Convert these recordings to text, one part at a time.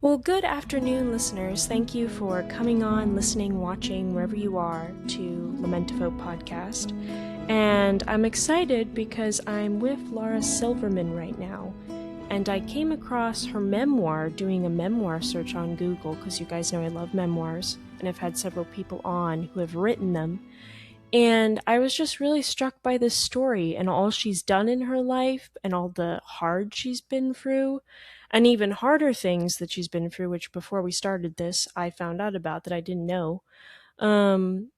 Well, good afternoon, listeners. Thank you for coming on, listening, watching, wherever you are, to Lamentivo Podcast. And I'm excited because I'm with Lara Silverman right now. And I came across her memoir doing a memoir search on Google, because you guys know I love memoirs, and I've had several people on who have written them. And I was just really struck by this story and all she's done in her life and all the hard she's been through and even harder things that she's been through, which before we started this, I found out about that I didn't know. And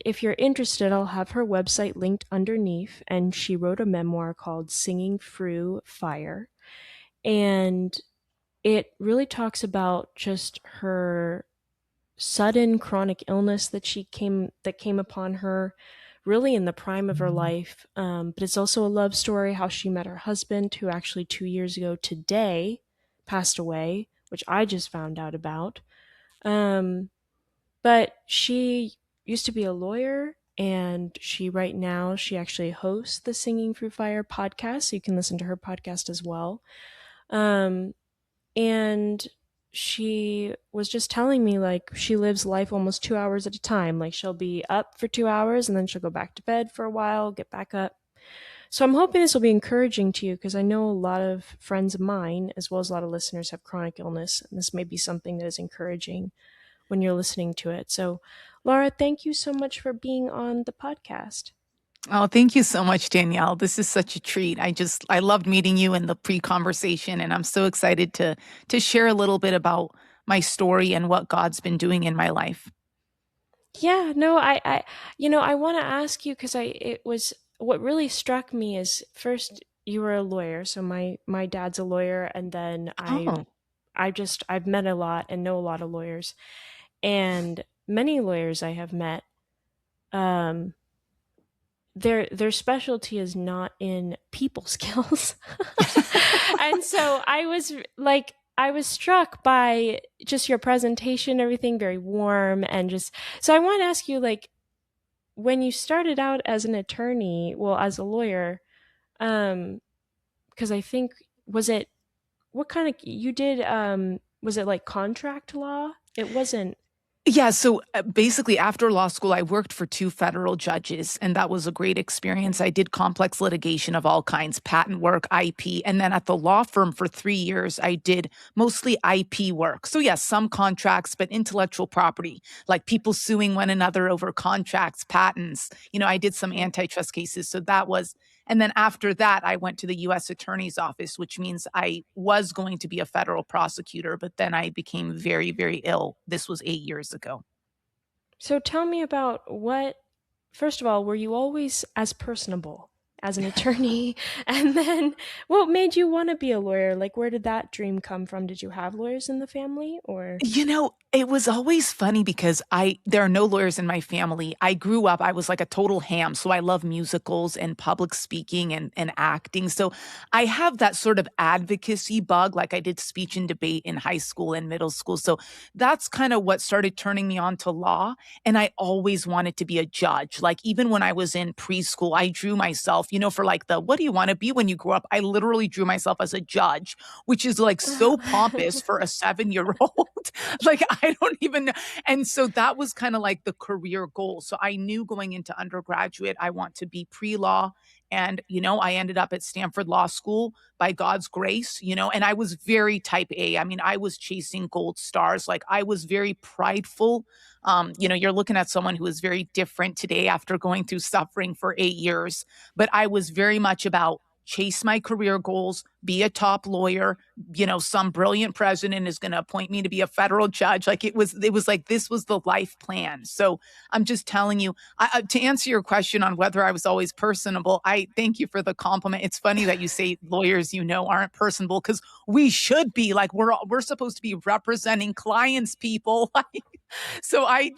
if you're interested, I'll have her website linked underneath. And she wrote a memoir called Singing Through Fire. And it really talks about just her sudden chronic illness that came upon her really in the prime of her life. But it's also a love story, how she met her husband, who actually 2 years ago today passed away, which I just found out about. Um, but she used to be a lawyer, and she actually hosts the Singing Through Fire podcast, so you can listen to her podcast as well. Um, and she was just telling me like she lives life almost 2 hours at a time. Like she'll be up for 2 hours and then she'll go back to bed for a while, get back up. So I'm hoping this will be encouraging to you because I know a lot of friends of mine, as well as a lot of listeners, have chronic illness. And this may be something that is encouraging when you're listening to it. So, Laura, thank you so much for being on the podcast. Oh, thank you so much, Danielle. This is such a treat. I loved meeting you in the pre-conversation, and I'm so excited to share a little bit about my story and what God's been doing in my life. Yeah, no, I want to ask you because it was what really struck me is first you were a lawyer, so my dad's a lawyer, and then Oh, I've met a lot and know a lot of lawyers, and many lawyers I have met, um, their specialty is not in people skills, and so I was struck by just your presentation, everything very warm and just so I want to ask you like when you started out as an attorney, well, as a lawyer, um, because I think was it what kind of you did? Was it like contract law? It wasn't. yeah. So basically, after law school, I worked for two federal judges, and that was a great experience. I did complex litigation of all kinds, patent work, IP. And then at the law firm for 3 years, I did mostly IP work. So, yes, some contracts, but intellectual property, like people suing one another over contracts, patents. I did some antitrust cases. So that was, and then after that, I went to the US Attorney's Office, which means I was going to be a federal prosecutor, but then I became very, very ill. This was 8 years ago. So tell me about what. First of all, were you always as personable as an attorney? And then, what made you want to be a lawyer? Like, where did that dream come from? Did you have lawyers in the family, or? It was always funny because there are no lawyers in my family. I grew up, I was like a total ham. So I love musicals and public speaking and acting. So I have that sort of advocacy bug. Like I did speech and debate in high school and middle school. So that's kind of what started turning me on to law. And I always wanted to be a judge. Like even when I was in preschool, I drew myself, for like what do you want to be when you grow up? I literally drew myself as a judge, which is like so pompous for a 7-year old. Like, I don't even know. And so that was kind of like the career goal. So I knew going into undergraduate, I want to be pre law. And, I ended up at Stanford Law School by God's grace, and I was very type A. I mean, I was chasing gold stars. Like, I was very prideful. You're looking at someone who is very different today after going through suffering for 8 years. But I was very much about chase my career goals, be a top lawyer, some brilliant president is going to appoint me to be a federal judge. Like it was like this was the life plan. So I'm just telling you, to answer your question on whether I was always personable, I thank you for the compliment. It's funny that you say lawyers, aren't personable because we should be. Like we're supposed to be representing clients, people. Like, so I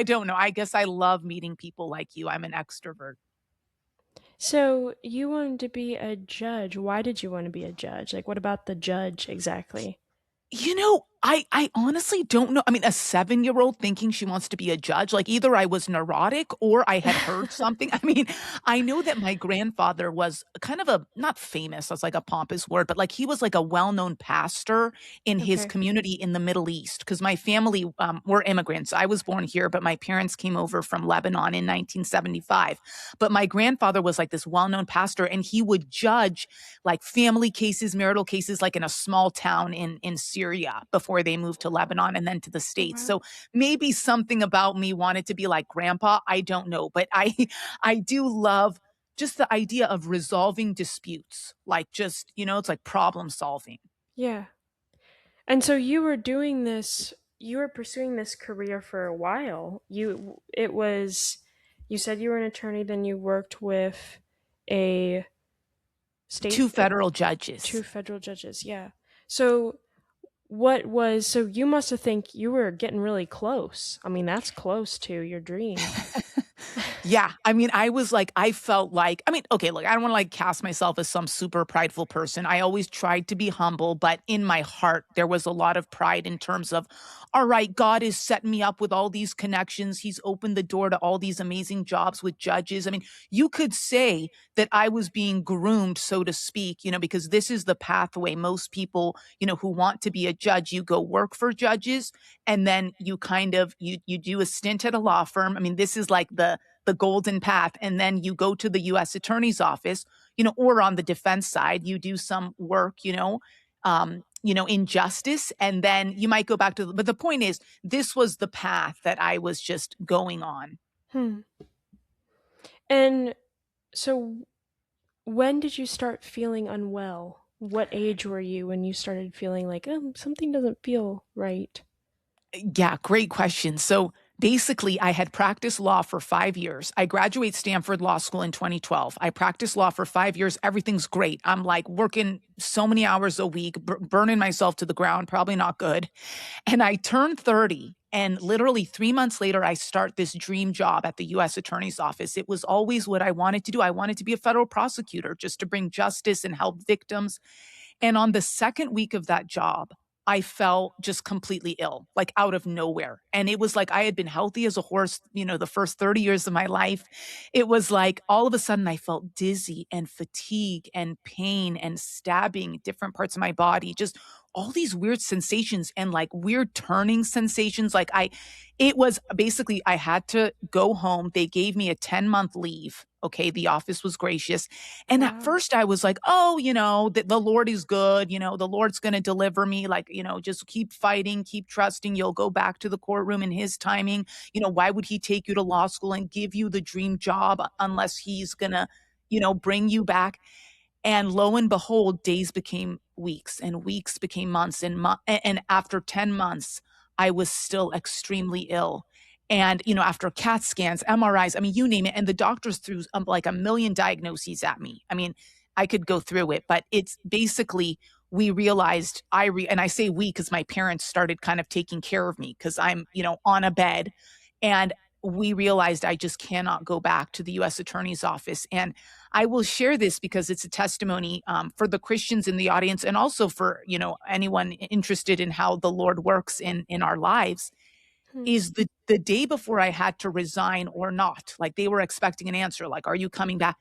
don't know. I guess I love meeting people like you. I'm an extrovert. So you wanted to be a judge. Why did you want to be a judge? Like, what about the judge exactly? I honestly don't know. I mean, a seven-year-old thinking she wants to be a judge, like, either I was neurotic or I had heard something. I mean, I know that my grandfather was kind of a not famous, that's like a pompous word, but, like, he was like a well-known pastor in his Okay. community in the Middle East. Because my family, were immigrants. I was born here, but my parents came over from Lebanon in 1975. But my grandfather was, like, this well-known pastor, and he would judge like family cases, marital cases, like in a small town in Syria before they moved to Lebanon and then to the Oh, States. wow. So maybe something about me wanted to be like grandpa. I don't know. But I do love just the idea of resolving disputes. Like just, it's like problem solving. Yeah. And so you were doing this, you were pursuing this career for a while. It was, you said you were an attorney, then you worked with a state, Two federal two judges. federal judges. Yeah. So so you must have think you were getting really close. I mean, that's close to your dream. Yeah, I mean, I was like I felt like I mean, okay, look, I don't wanna, like, cast myself as some super prideful person. I always tried to be humble, but in my heart, there was a lot of pride in terms of, "All right, God is setting me up with all these connections. He's opened the door to all these amazing jobs with judges." I mean, you could say that I was being groomed, so to speak, because this is the pathway most people, who want to be a judge, you go work for judges, and then you kind of you do a stint at a law firm. I mean, this is like the golden path, and then you go to the US attorney's office, or on the defense side you do some work, in justice, and then you might go back to but the point is this was the path that I was just going on. Hmm. And so when did you start feeling unwell? What age were you when you started feeling like, something doesn't feel right? Yeah, great question. So basically, I had practiced law for 5 years. I graduate Stanford Law School in 2012. I practiced law for 5 years. Everything's great. I'm like working so many hours a week, burning myself to the ground, probably not good. And I turned 30. And literally 3 months later, I start this dream job at the US Attorney's Office. It was always what I wanted to do. I wanted to be a federal prosecutor just to bring justice and help victims. And on the second week of that job, I fell just completely ill, like out of nowhere. And it was like I had been healthy as a horse, the first 30 years of my life. It was like all of a sudden I felt dizzy and fatigue and pain and stabbing at different parts of my body, just all these weird sensations and like weird turning sensations. It was basically, I had to go home. They gave me a 10-month leave. Okay. The office was gracious. And at Wow. first I was like, oh, the Lord is good. The Lord's going to deliver me. Like, just keep fighting, keep trusting. You'll go back to the courtroom in his timing. Why would he take you to law school and give you the dream job unless he's going to, bring you back? And lo and behold, days became weeks and weeks became months and after 10 months, I was still extremely ill. And, after CAT scans, MRIs, I mean, you name it. And the doctors threw like a million diagnoses at me. I mean, I could go through it, but it's basically, we realized and I say we, because my parents started kind of taking care of me because I'm, on a bed. And we realized I just cannot go back to the US Attorney's Office. And I will share this because it's a testimony for the Christians in the audience and also for anyone interested in how the Lord works in our lives. Hmm. Is the day before I had to resign or not, like they were expecting an answer, like, are you coming back?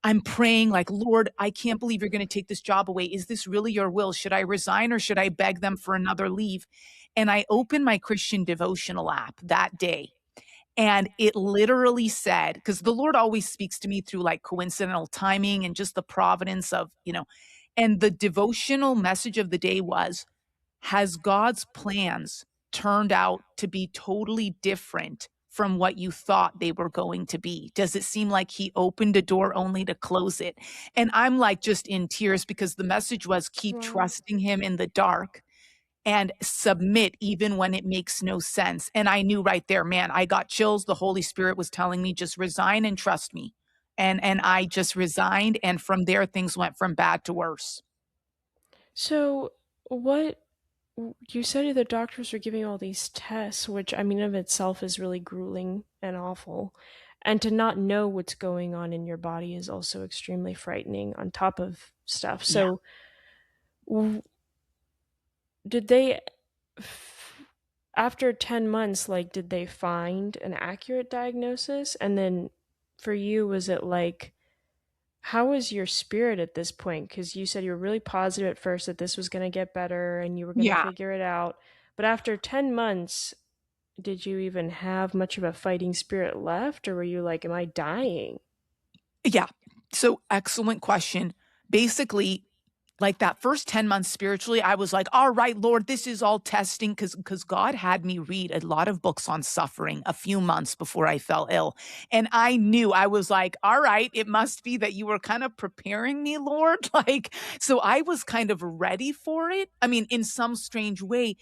I'm praying, like, Lord, I can't believe you're going to take this job away. Is this really your will? Should I resign or should I beg them for another leave? And I opened my Christian devotional app that day, and it literally said, because the Lord always speaks to me through like coincidental timing and just the providence of, and the devotional message of the day was, has God's plans turned out to be totally different from what you thought they were going to be? Does it seem like he opened a door only to close it? And I'm like just in tears because the message was keep Wow. trusting him in the dark and submit even when it makes no sense. And I knew right there, man, I got chills. The Holy Spirit was telling me just resign and trust me. And I just resigned, and from there things went from bad to worse. So, what you said the doctors were giving all these tests, which I mean, of itself is really grueling and awful. And to not know what's going on in your body is also extremely frightening on top of stuff. Yeah. So, w- did they? After 10 months, like, did they find an accurate diagnosis? And then for you, was it like, how was your spirit at this point? Because you said you were really positive at first that this was going to get better and you were going to Yeah. figure it out. But after 10 months, did you even have much of a fighting spirit left? Or were you like, am I dying? Yeah. So excellent question. Basically, like that first 10 months spiritually, I was like, all right, Lord, this is all testing because God had me read a lot of books on suffering a few months before I fell ill. And I knew I was like, all right, it must be that you were kind of preparing me, Lord. Like, so I was kind of ready for it. I mean, in some strange way.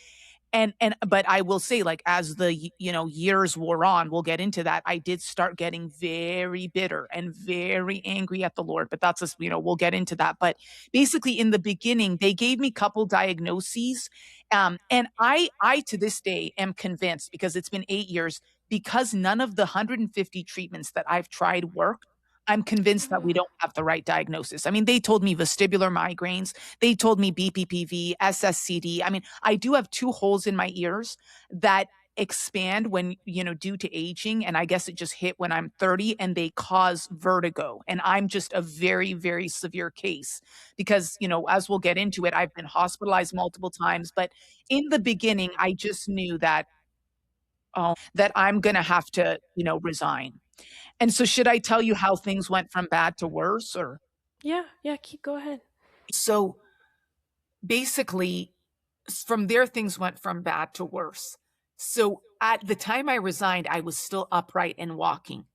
And but I will say, like, as the years wore on, we'll get into that, I did start getting very bitter and very angry at the Lord, but that's just, we'll get into that. But basically, in the beginning, they gave me couple diagnoses, and I to this day am convinced, because it's been 8 years, because none of the 150 treatments that I've tried worked. I'm convinced that we don't have the right diagnosis. I mean, they told me vestibular migraines, they told me BPPV, SSCD. I mean, I do have two holes in my ears that expand when, due to aging. And I guess it just hit when I'm 30, and they cause vertigo. And I'm just a very, very severe case because, as we'll get into it, I've been hospitalized multiple times. But in the beginning, I just knew that I'm going to have to, resign. And so, should I tell you how things went from bad to worse, or? Yeah, yeah, go ahead. So basically, from there, things went from bad to worse. So at the time I resigned, I was still upright and walking.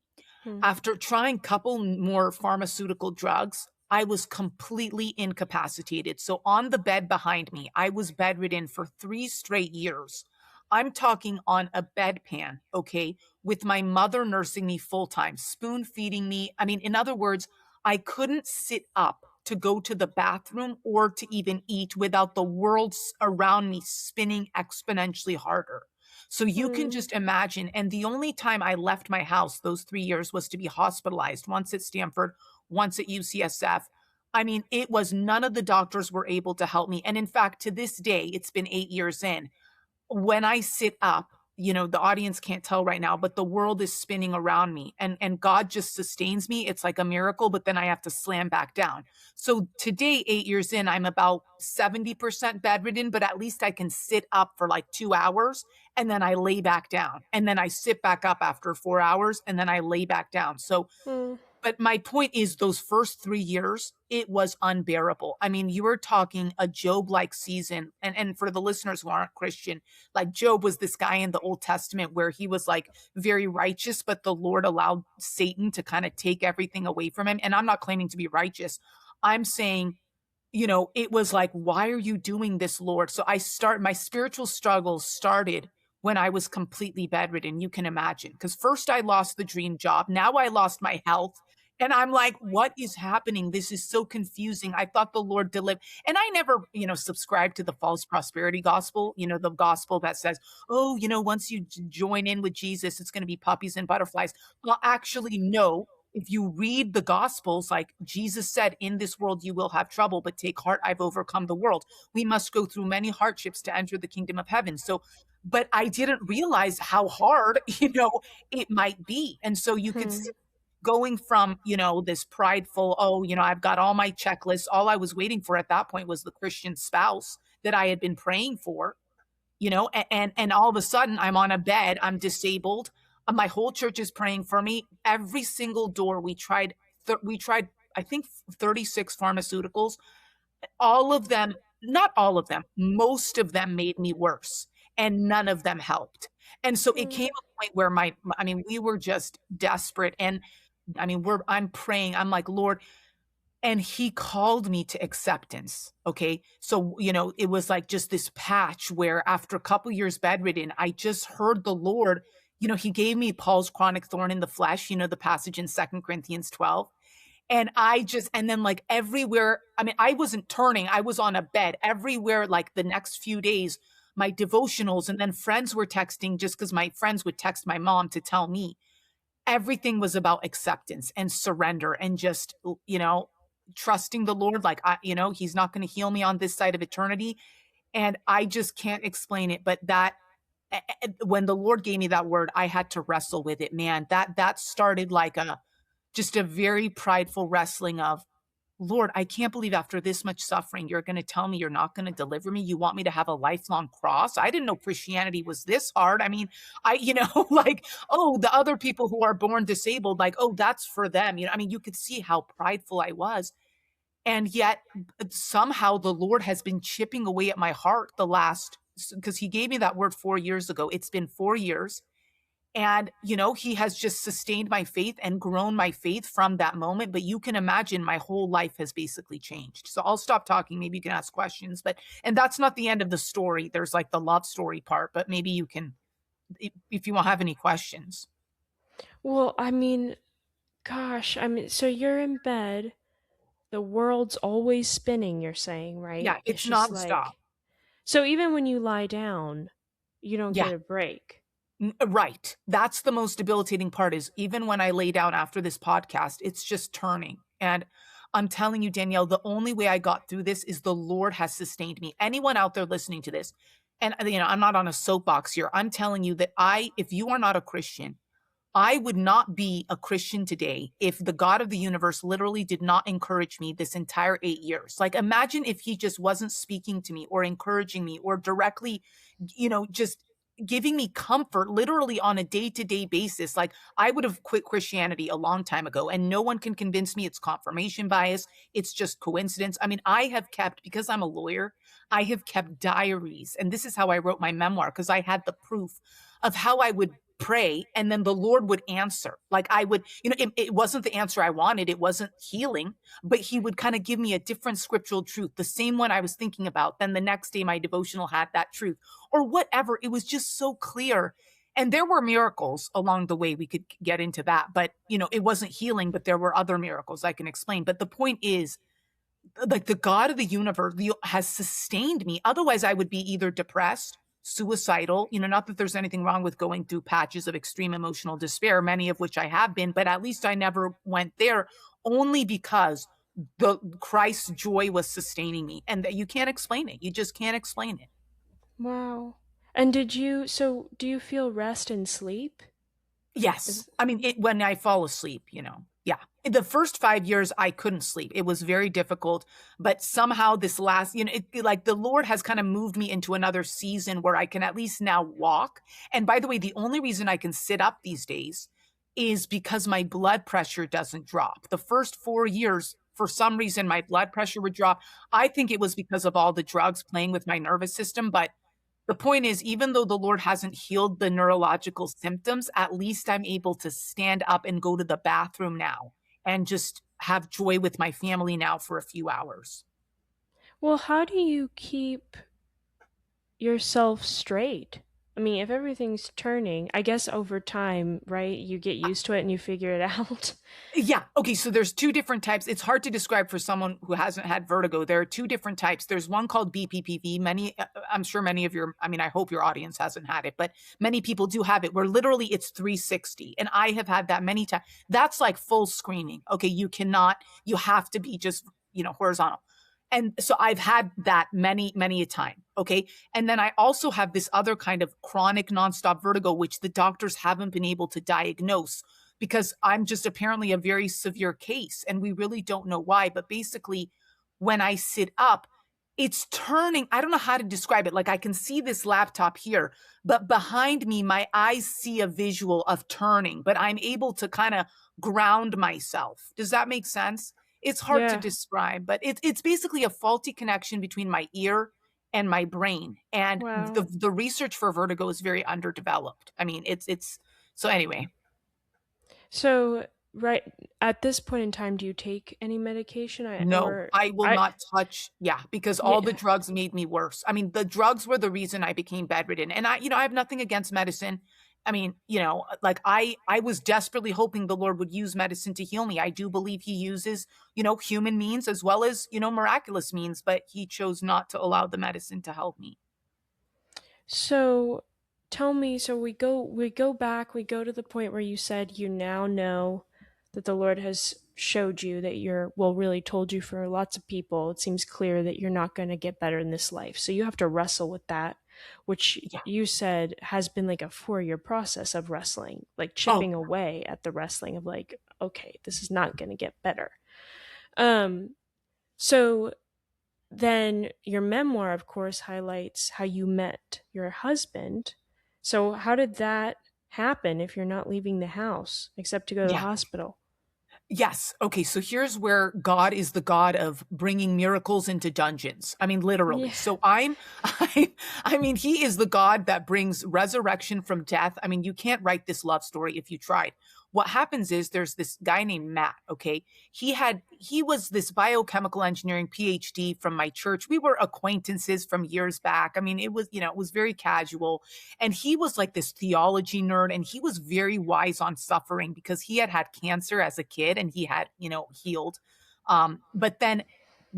Hmm. After trying couple more pharmaceutical drugs, I was completely incapacitated. So on the bed behind me, I was bedridden for 3 straight years. I'm talking on a bedpan, okay, with my mother nursing me full time, spoon feeding me. I mean, in other words, I couldn't sit up to go to the bathroom or to even eat without the world around me spinning exponentially harder. So you can Hmm. just imagine. And the only time I left my house those 3 years was to be hospitalized, once at Stanford, once at UCSF. I mean, it was none of the doctors were able to help me. And in fact, to this day, it's been 8 years in, when I sit up, the audience can't tell right now, but the world is spinning around me, and God just sustains me. It's like a miracle, but then I have to slam back down. So today, 8 years in, I'm about 70% bedridden, but at least I can sit up for like 2 hours, and then I lay back down. And then I sit back up after 4 hours, and then I lay back down. So Hmm. but my point is, those first 3 years, it was unbearable. I mean, you were talking a Job-like season. And for the listeners who aren't Christian, like, Job was this guy in the Old Testament where he was like very righteous, but the Lord allowed Satan to kind of take everything away from him. And I'm not claiming to be righteous. I'm saying, it was like, why are you doing this, Lord? So my spiritual struggles started when I was completely bedridden, you can imagine. Because first I lost the dream job. Now I lost my health. And I'm like, what is happening? This is so confusing. I thought the Lord delivered. And I never, subscribed to the false prosperity gospel, the gospel that says, oh, once you join in with Jesus, it's going to be puppies and butterflies. Well, actually, no. If you read the gospels, like Jesus said, in this world you will have trouble, but take heart, I've overcome the world. We must go through many hardships to enter the kingdom of heaven. So, but I didn't realize how hard, it might be. And so you could Hmm. see, going from, this prideful, oh, I've got all my checklists. All I was waiting for at that point was the Christian spouse that I had been praying for, and all of a sudden I'm on a bed, I'm disabled. My whole church is praying for me. Every single door we tried, I think, 36 pharmaceuticals. All of them, not all of them, most of them made me worse, and none of them helped. And so it Hmm. came a point where I mean, we were just desperate. And I mean, I'm praying, I'm like, Lord, and he called me to acceptance. Okay. So, it was like just this patch where after a couple years bedridden, I just heard the Lord, he gave me Paul's chronic thorn in the flesh, the passage in 2 Corinthians 12. And then, like, everywhere, I mean, I wasn't turning, I was on a bed everywhere, like the next few days, my devotionals, and then friends were texting, just because my friends would text my mom to tell me. Everything was about acceptance and surrender and just, trusting the Lord. Like, he's not going to heal me on this side of eternity. And I just can't explain it, but that when the Lord gave me that word, I had to wrestle with it, man. That started like a just a very prideful wrestling of, Lord, I can't believe after this much suffering, you're going to tell me you're not going to deliver me. You want me to have a lifelong cross? I didn't know Christianity was this hard. I mean, like, oh, the other people who are born disabled, like, oh, that's for them. I mean, you could see how prideful I was. And yet, somehow the Lord has been chipping away at my heart the last, because He gave me that word 4 years ago. It's been 4 years. And, he has just sustained my faith and grown my faith from that moment. But you can imagine my whole life has basically changed. So I'll stop talking. Maybe you can ask questions. And that's not the end of the story. There's like the love story part, but maybe you can, if you won't have any questions. Well, I mean, gosh, I mean, so you're in bed, the world's always spinning, you're saying, right? Yeah, It's it's just nonstop. like, so even when you lie down, you don't Yeah. get a break. Right. That's the most debilitating part is even when I lay down after this podcast, it's just turning. And I'm telling you, Danielle, the only way I got through this is the Lord has sustained me. Anyone out there listening to this, and I'm not on a soapbox here. I'm telling you that if you are not a Christian, I would not be a Christian today if the God of the universe literally did not encourage me this entire 8 years. Like, imagine if He just wasn't speaking to me or encouraging me or directly, just giving me comfort literally on a day to day basis. Like, I would have quit Christianity a long time ago, and no one can convince me it's confirmation bias. It's just coincidence. I mean, because I'm a lawyer, I have kept diaries, and this is how I wrote my memoir because I had the proof of how I would pray and then the Lord would answer. Like, I would, it wasn't the answer I wanted. It wasn't healing, but He would kind of give me a different scriptural truth, the same one I was thinking about. Then the next day, my devotional had that truth or whatever. It was just so clear. And there were miracles along the way. We could get into that, but it wasn't healing, but there were other miracles I can explain. But the point is, like, the God of the universe has sustained me. Otherwise, I would be either depressed, suicidal, not that there's anything wrong with going through patches of extreme emotional despair, many of which I have been, but at least I never went there only because the Christ's joy was sustaining me and that you can't explain it. You just can't explain it. Wow. And so do you feel rest and sleep? Yes. Is I mean, when I fall asleep, yeah. In the first 5 years, I couldn't sleep. It was very difficult. But somehow this last, like the Lord has kind of moved me into another season where I can at least now walk. And by the way, the only reason I can sit up these days is because my blood pressure doesn't drop. The first 4 years, for some reason, my blood pressure would drop. I think it was because of all the drugs playing with my nervous system, but the point is, even though the Lord hasn't healed the neurological symptoms, at least I'm able to stand up and go to the bathroom now and just have joy with my family now for a few hours. Well, how do you keep yourself straight? I mean, if everything's turning, I guess over time, right? You get used to it and you figure it out. Yeah. Okay. So there's two different types. It's hard to describe for someone who hasn't had vertigo. There are two different types. There's one called BPPV. I'm sure many of I hope your audience hasn't had it, but many people do have it where literally it's 360. And I have had that many times. That's like full screening. Okay. You have to be just, horizontal. And so I've had that many, many a time. Okay. And then I also have this other kind of chronic nonstop vertigo, which the doctors haven't been able to diagnose because I'm just apparently a very severe case and we really don't know why. But basically, when I sit up, it's turning. I don't know how to describe it. Like, I can see this laptop here, but behind me, my eyes see a visual of turning, but I'm able to kind of ground myself. Does that make sense? It's hard to Yeah. describe, but it's basically a faulty connection between my ear and my brain. And Wow. the research for vertigo is very underdeveloped. I mean, it's so anyway. So, right at this point in time, do you take any medication? No, I will I, not touch, yeah, because all the yeah. drugs made me worse. I mean, the drugs were the reason I became bedridden. And I have nothing against medicine. I mean, like I was desperately hoping the Lord would use medicine to heal me. I do believe He uses, human means as well as, miraculous means, but He chose not to allow the medicine to help me. So, tell me, so we go back, we go to the point where you said you now know that the Lord has showed you that you're, well, really told you for lots of people, it seems clear that you're not going to get better in this life. So you have to wrestle with that, which Yeah. you said has been like a 4 year process of wrestling, like Oh, chipping away at the wrestling of like, okay, this is not going to get better. Um, so then your memoir, of course, highlights how you met your husband. So how did that happen if you're not leaving the house except to go to the yeah. hospital? Yes. Okay. So here's where God is the God of bringing miracles into dungeons. I mean, literally. Yeah. So I mean, he is the God that brings resurrection from death. I mean, you can't write this love story if you tried. What happens is there's this guy named Matt. Okay. He was this biochemical engineering PhD from my church. We were acquaintances from years back. I mean, it was very casual. And he was like this theology nerd, and he was very wise on suffering because he had had cancer as a kid and he had, healed. But then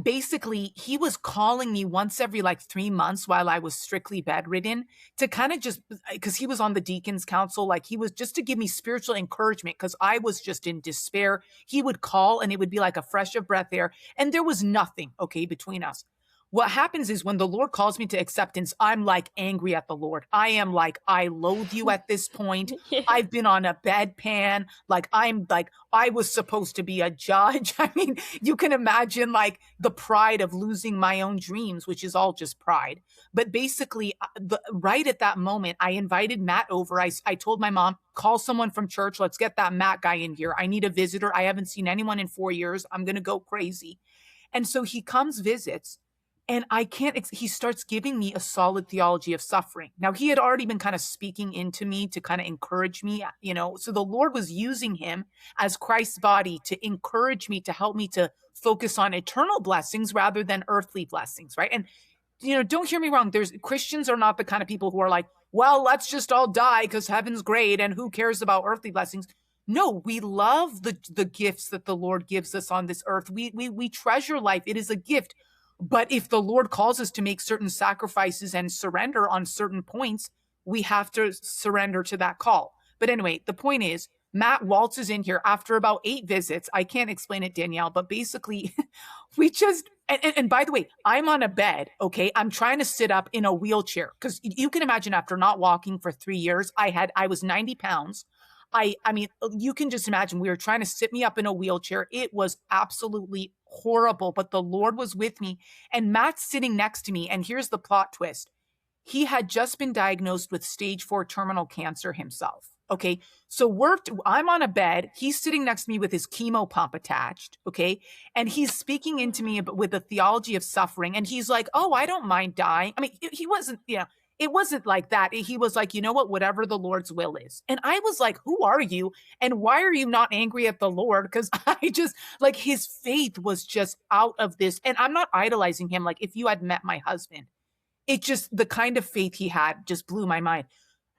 basically he was calling me once every like 3 months while I was strictly bedridden to kind of just because he was on the deacons council, like he was just to give me spiritual encouragement because I was just in despair. He would call and it would be like a fresh of breath air, and there was nothing okay between us. What happens is when the Lord calls me to acceptance, I'm like angry at the Lord. I am like, I loathe you at this point. Yeah. I've been on a bedpan. Like, I'm like, I was supposed to be a judge. I mean, you can imagine like the pride of losing my own dreams, which is all just pride. But basically, right at that moment, I invited Matt over. I told my mom, call someone from church. Let's get that Matt guy in here. I need a visitor. I haven't seen anyone in 4 years. I'm going to go crazy. And so he comes, visits, and I can't, he starts giving me a solid theology of suffering. Now, he had already been kind of speaking into me to kind of encourage me, so the Lord was using him as Christ's body to encourage me, to help me to focus on eternal blessings rather than earthly blessings, right? And don't hear me wrong. There's Christians are not the kind of people who are like, well, let's just all die because heaven's great and who cares about earthly blessings. No, we love the gifts that the Lord gives us on this earth. We treasure life. It is a gift. But if the Lord calls us to make certain sacrifices and surrender on certain points, we have to surrender to that call. But anyway, the point is, Matt waltzes in here after about 8 visits. I can't explain it, Danielle, but basically, we just, and by the way, I'm on a bed, okay? I'm trying to sit up in a wheelchair because you can imagine after not walking for 3 years, I was 90 pounds. I mean, you can just imagine we were trying to sit me up in a wheelchair. It was absolutely horrible, but the Lord was with me. And Matt's sitting next to me. And here's the plot twist. He had just been diagnosed with stage 4 terminal cancer himself. Okay. So I'm on a bed. He's sitting next to me with his chemo pump attached. Okay. And he's speaking into me with the theology of suffering. And he's like, oh, I don't mind dying. I mean, he wasn't, it wasn't like that. He was like, you know what, whatever the Lord's will is. And I was like, who are you? And why are you not angry at the Lord? Because I just like his faith was just out of this. And I'm not idolizing him. Like if you had met my husband, it just the kind of faith he had just blew my mind.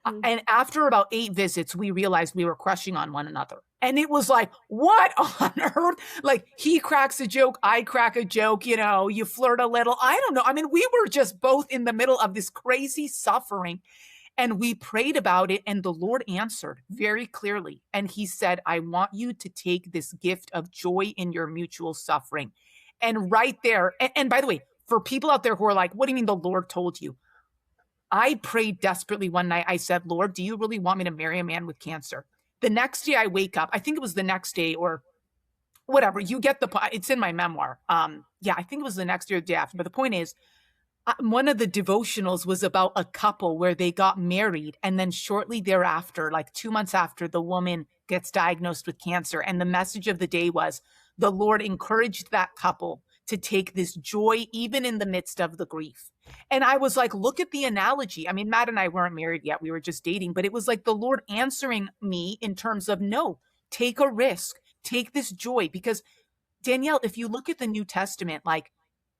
Mm. And after about 8 visits, we realized we were crushing on one another. And it was like, what on earth? Like he cracks a joke, I crack a joke, you flirt a little. I don't know. I mean, we were just both in the middle of this crazy suffering. And we prayed about it, and the Lord answered very clearly. And he said, I want you to take this gift of joy in your mutual suffering. And right there, and by the way, for people out there who are like, what do you mean the Lord told you? I prayed desperately one night. I said, Lord, do you really want me to marry a man with cancer? The next day I wake up, I think it was the next day or whatever. You get it's in my memoir. Yeah, I think it was the next day or the day after. But the point is, one of the devotionals was about a couple where they got married. And then shortly thereafter, like 2 months after, the woman gets diagnosed with cancer. And the message of the day was the Lord encouraged that couple to take this joy even in the midst of the grief. And I was like, look at the analogy. I mean, Matt and I weren't married yet. We were just dating, but it was like the Lord answering me in terms of no, take a risk, take this joy. Because Danielle, if you look at the New Testament, like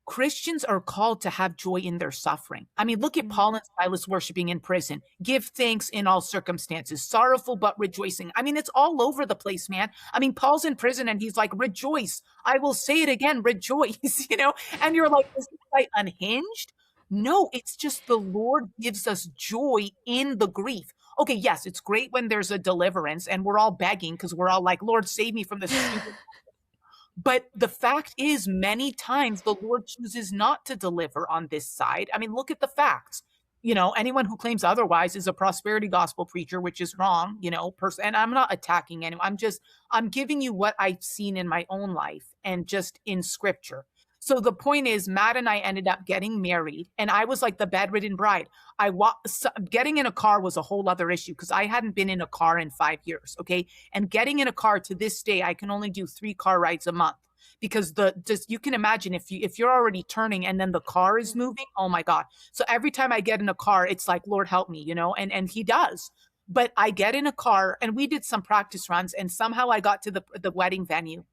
Christians are called to have joy in their suffering. I mean, look at Mm. Paul and Silas worshiping in prison. Give thanks in all circumstances, sorrowful but rejoicing. I mean, it's all over the place, man. I mean, Paul's in prison and he's like, rejoice. I will say it again, rejoice, And you're like, is this guy unhinged? No, it's just the Lord gives us joy in the grief. Okay, yes, it's great when there's a deliverance and we're all begging because we're all like, Lord, save me from this stupid. But the fact is, many times the Lord chooses not to deliver on this side. I mean, look at the facts. Anyone who claims otherwise is a prosperity gospel preacher, which is wrong, and I'm not attacking anyone. I'm giving you what I've seen in my own life and just in scripture. So the point is, Matt and I ended up getting married, and I was like the bedridden bride. Getting in a car was a whole other issue because I hadn't been in a car in 5 years. Okay. And getting in a car to this day, I can only do 3 car rides a month because you can imagine if you're already turning and then the car is Mm. moving, oh my God. So every time I get in a car, it's like, Lord help me, and he does. But I get in a car and we did some practice runs and somehow I got to the wedding venue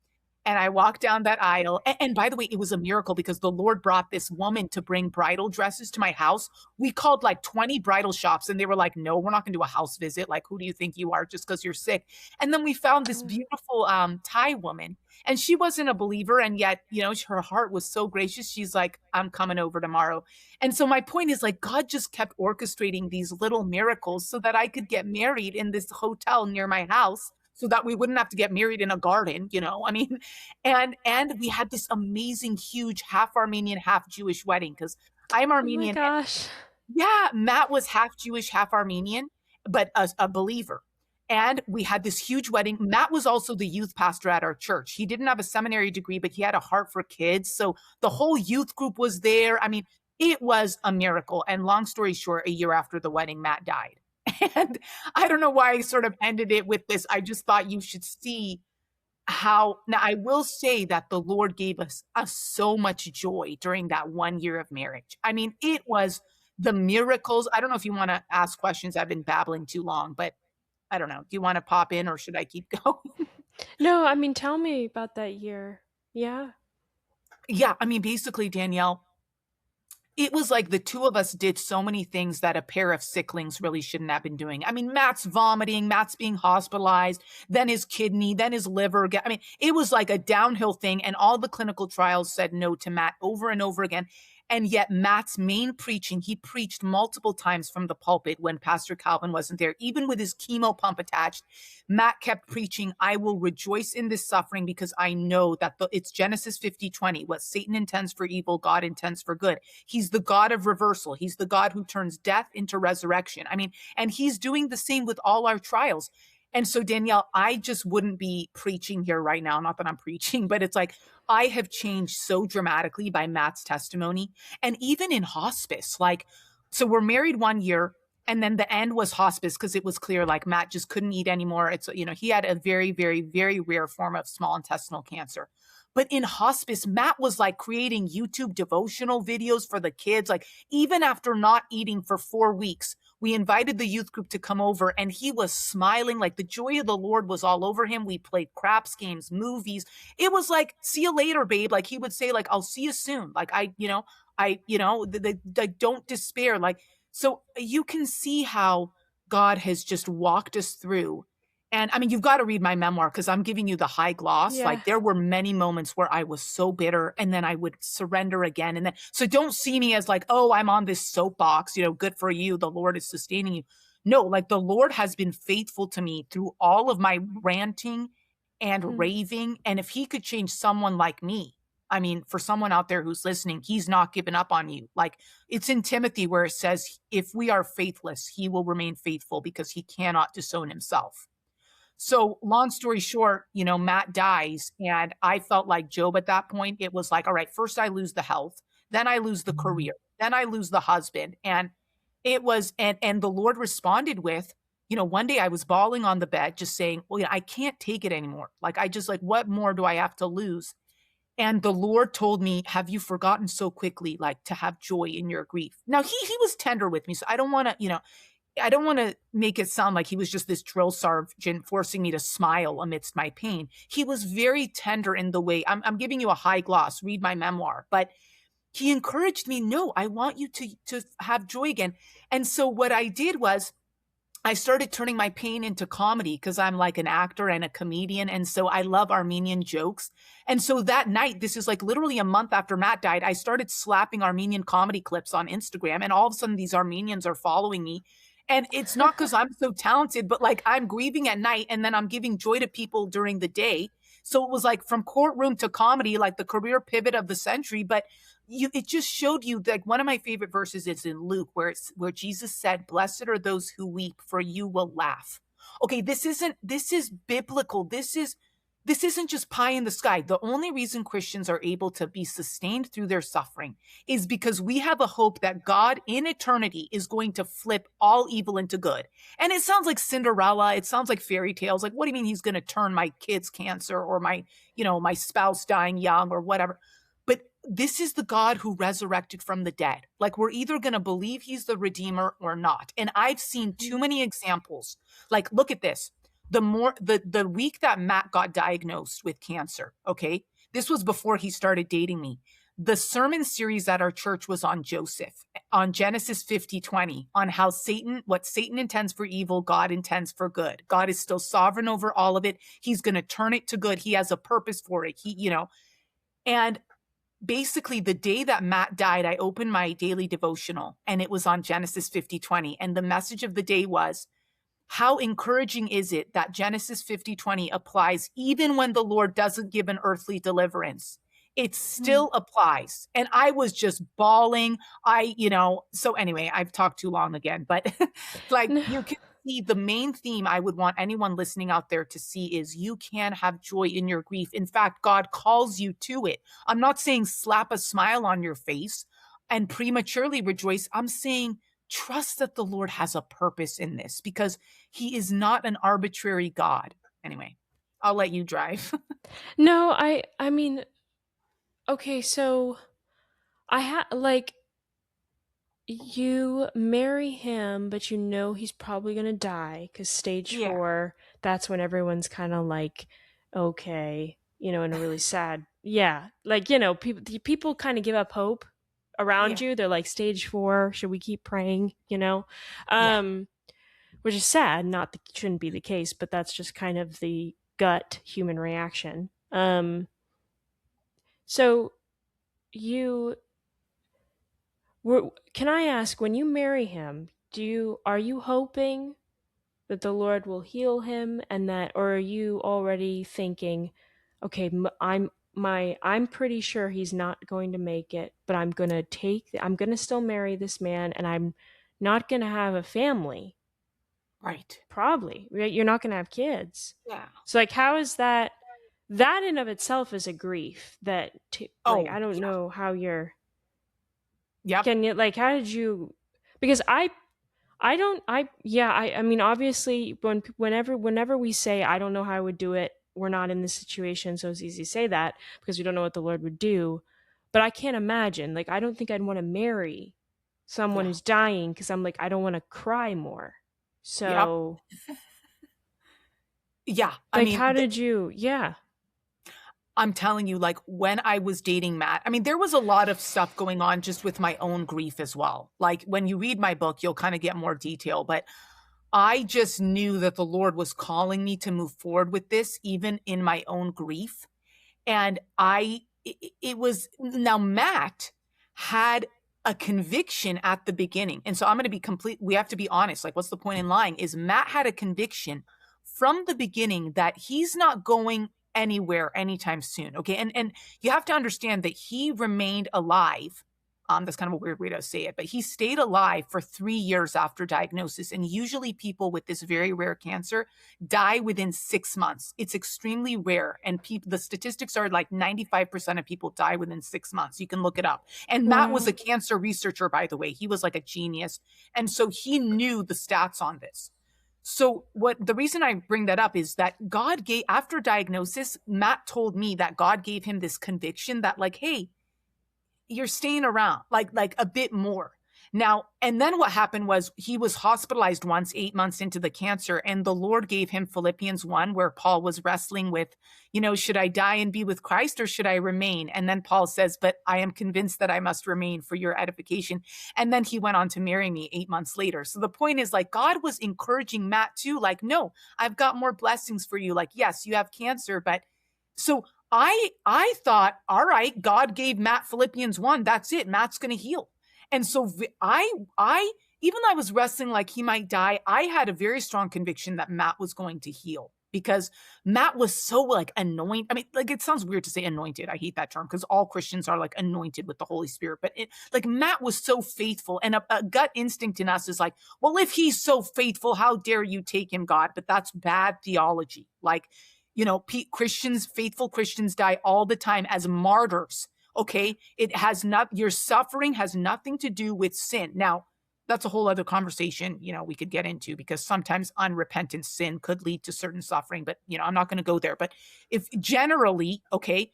and I walked down that aisle. And by the way, it was a miracle because the Lord brought this woman to bring bridal dresses to my house. We called like 20 bridal shops and they were like, no, we're not going to do a house visit. Like, who do you think you are just because you're sick? And then we found this Oh, beautiful Thai woman and she wasn't a believer. And yet, her heart was so gracious. She's like, I'm coming over tomorrow. And so my point is like, God just kept orchestrating these little miracles so that I could get married in this hotel near my house so that we wouldn't have to get married in a garden. I mean, and we had this amazing, huge, half Armenian, half Jewish wedding because I'm oh my Armenian. gosh. Yeah, Matt was half Jewish, half Armenian, but a believer. And we had this huge wedding. Matt was also the youth pastor at our church. He didn't have a seminary degree, but he had a heart for kids. So the whole youth group was there. I mean, it was a miracle. And long story short, a year after the wedding, Matt died. And I don't know why I sort of ended it with this. I just thought you should see how now I will say that the Lord gave us so much joy during that 1 year of marriage. I mean, it was the miracles. I don't know if you want to ask questions. I've been babbling too long, but I don't know. Do you want to pop in or should I keep going? No, I mean, tell me about that year. Yeah. Yeah, I mean, basically, Danielle, it was like the two of us did so many things that a pair of sicklings really shouldn't have been doing. I mean, Matt's vomiting, Matt's being hospitalized, then his kidney, then his liver. I mean, it was like a downhill thing. And all the clinical trials said no to Matt over and over again. And yet, Matt's main preaching, he preached multiple times from the pulpit when Pastor Calvin wasn't there, even with his chemo pump attached. Matt kept preaching, I will rejoice in this suffering because I know that it's Genesis 50:20. What Satan intends for evil, God intends for good. He's the God of reversal. He's the God who turns death into resurrection. I mean, and he's doing the same with all our trials. And so, Danielle, I just wouldn't be preaching here right now. Not that I'm preaching, but it's like I have changed so dramatically by Matt's testimony. And even in hospice, like, so we're married 1 year. And then the end was hospice because it was clear like Matt just couldn't eat anymore. He had a very, very, very rare form of small intestinal cancer. But in hospice, Matt was like creating YouTube devotional videos for the kids. Like, even after not eating for 4 weeks, we invited the youth group to come over and he was smiling. Like, the joy of the Lord was all over him. We played craps games, movies. It was like, see you later, babe. Like, he would say, like, I'll see you soon. Like, don't despair. Like, so you can see how God has just walked us through. And I mean, you've got to read my memoir because I'm giving you the high gloss. Yeah. Like, there were many moments where I was so bitter and then I would surrender again. And then, so don't see me as like, oh, I'm on this soapbox, good for you. The Lord is sustaining you. No, like the Lord has been faithful to me through all of my ranting and Mm. raving. And if he could change someone like me, I mean, for someone out there who's listening, he's not given up on you. Like, it's in Timothy where it says, if we are faithless, he will remain faithful because he cannot disown himself. So, long story short, Matt dies. And I felt like Job at that point. It was like, all right, first I lose the health, then I lose the career, then I lose the husband. And it was, and the Lord responded with, one day I was bawling on the bed, just saying, well, I can't take it anymore. Like, I just like, what more do I have to lose? And the Lord told me, have you forgotten so quickly, like to have joy in your grief? Now he was tender with me. So I don't want to make it sound like he was just this drill sergeant forcing me to smile amidst my pain. He was very tender in the way I'm giving you a high gloss, read my memoir, but he encouraged me. No, I want you to have joy again. And so what I did was I started turning my pain into comedy because I'm like an actor and a comedian. And so I love Armenian jokes. And so that night, this is like literally a month after Matt died, I started slapping Armenian comedy clips on Instagram. And all of a sudden, these Armenians are following me. And it's not because I'm so talented, but like I'm grieving at night and then I'm giving joy to people during the day. So it was like from courtroom to comedy, like the career pivot of the century. But it just showed you, like, one of my favorite verses is in Luke, where Jesus said, "Blessed are those who weep, for you will laugh." Okay, this is biblical. This isn't just pie in the sky. The only reason Christians are able to be sustained through their suffering is because we have a hope that God in eternity is going to flip all evil into good. And it sounds like Cinderella. It sounds like fairy tales. Like, what do you mean he's going to turn my kid's cancer, or my spouse dying young, or whatever? But this is the God who resurrected from the dead. Like, we're either going to believe he's the Redeemer or not. And I've seen too many examples. Like, look at this. The week that Matt got diagnosed with cancer, okay, this was before he started dating me. The sermon series at our church was on Joseph, on Genesis 50:20, on how what Satan intends for evil, God intends for good. God is still sovereign over all of it. He's going to turn it to good. He has a purpose for it. And basically the day that Matt died, I opened my daily devotional and it was on Genesis 50:20. And the message of the day was, how encouraging is it that Genesis 50:20 applies even when the Lord doesn't give an earthly deliverance? It still applies. And I was just bawling. So anyway, I've talked too long again, but like, No. you can see the main theme I would want anyone listening out there to see is you can have joy in your grief. In fact, God calls you to it. I'm not saying slap a smile on your face and prematurely rejoice. I'm saying trust that the Lord has a purpose in this, because he is not an arbitrary God. Anyway, I'll let you drive. No, I mean, okay, so like, you marry him, but you know he's probably gonna die because stage Yeah, 4, that's when everyone's kind of like, okay, in a really sad, yeah, like, people kind of give up hope around yeah, you. They're like, stage 4, should we keep praying? yeah. Um, which is sad. Not that shouldn't be the case, but that's just kind of the gut human reaction. So you can I ask, when you marry him, are you hoping that the Lord will heal him, and that, or are you already thinking, okay, I'm pretty sure he's not going to make it, but I'm going to still marry this man, and I'm not going to have a family, Right. probably, right? You're not going to have kids. Yeah. So, like, how is that? That in of itself is a grief that, like, Oh, I don't yeah. know how you're, Yep. can you, like, how did you, because I don't yeah, I mean, obviously, whenever we say I don't know how I would do it, we're not in this situation, so it's easy to say that because we don't know what the Lord would do. But I can't imagine, like, I don't think I'd want to marry someone Yeah. who's dying, because I'm like, I don't want to cry more. Yep. So, Yeah. I like, mean, how did you, yeah. I'm telling you, like, when I was dating Matt, I mean, there was a lot of stuff going on just with my own grief as well. Like, when you read my book, you'll kind of get more detail, but I just knew that the Lord was calling me to move forward with this, even in my own grief. And it was, now Matt had a conviction at the beginning. And so I'm going to we have to be honest. Like, what's the point in lying? Is Matt had a conviction from the beginning that he's not going anywhere anytime soon. Okay. And you have to understand that he remained alive. That's kind of a weird way to say it, but he stayed alive for 3 years after diagnosis. And usually people with this very rare cancer die within 6 months. It's extremely rare. And the statistics are like 95% of people die within 6 months. You can look it up. And Matt was Wow. a cancer researcher, by the way. He was like a genius. And so he knew the stats on this. So the reason I bring that up is that God gave, after diagnosis, Matt told me that God gave him this conviction that, like, hey, you're staying around, like a bit more. Now, and then what happened was he was hospitalized once, 8 months into the cancer, and the Lord gave him Philippians 1, where Paul was wrestling with, should I die and be with Christ, or should I remain? And then Paul says, but I am convinced that I must remain for your edification. And then he went on to marry me 8 months later. So the point is, like, God was encouraging Matt too, like, no, I've got more blessings for you. Like, yes, you have cancer, but so I thought, all right, God gave Matt Philippians 1. That's it. Matt's going to heal. And so even though I was wrestling like he might die, I had a very strong conviction that Matt was going to heal, because Matt was so like anointed. I mean, like it sounds weird to say anointed. I hate that term because all Christians are like anointed with the Holy Spirit. But it like Matt was so faithful, and a gut instinct in us is like, well, if he's so faithful, how dare you take him, God? But that's bad theology. Like, Christians, faithful Christians die all the time as martyrs. Okay, it has not. Your suffering has nothing to do with sin. Now, that's a whole other conversation, we could get into because sometimes unrepentant sin could lead to certain suffering, but I'm not going to go there. But if generally, okay,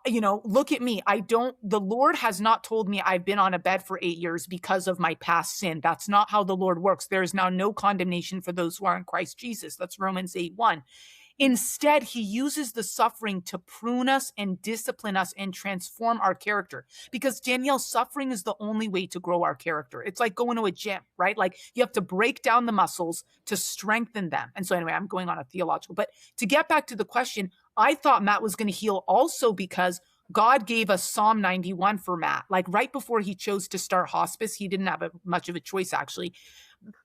look at me. The Lord has not told me I've been on a bed for 8 years because of my past sin. That's not how the Lord works. There is now no condemnation for those who are in Christ Jesus. That's Romans 8:1. Instead, he uses the suffering to prune us and discipline us and transform our character. Because Danielle, suffering is the only way to grow our character. It's like going to a gym, right? Like you have to break down the muscles to strengthen them. And so anyway, I'm going on a theological, but to get back to the question, I thought Matt was going to heal also because God gave us Psalm 91 for Matt. Like right before he chose to start hospice, he didn't have much of a choice actually.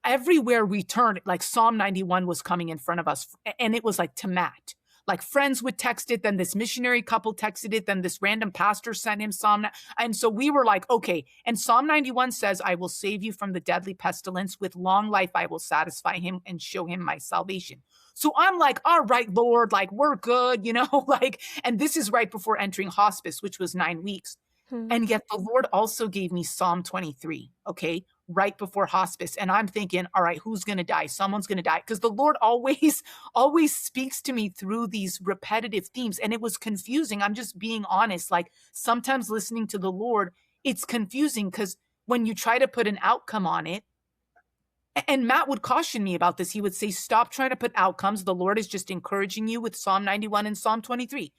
Everywhere we turned, like Psalm 91 was coming in front of us. And it was like to Matt. Like friends would text it, then this missionary couple texted it, then this random pastor sent him Psalm. And so we were like, okay. And Psalm 91 says, I will save you from the deadly pestilence. With long life, I will satisfy him and show him my salvation. So I'm like, all right, Lord, like we're good, like, and this is right before entering hospice, which was 9 weeks. Hmm. And yet the Lord also gave me Psalm 23, okay, right before hospice. And I'm thinking, all right, who's going to die? Someone's going to die. Because the Lord always, always speaks to me through these repetitive themes. And it was confusing. I'm just being honest. Like sometimes listening to the Lord, it's confusing because when you try to put an outcome on it, and Matt would caution me about this. He would say, stop trying to put outcomes. The Lord is just encouraging you with Psalm 91 and Psalm 23.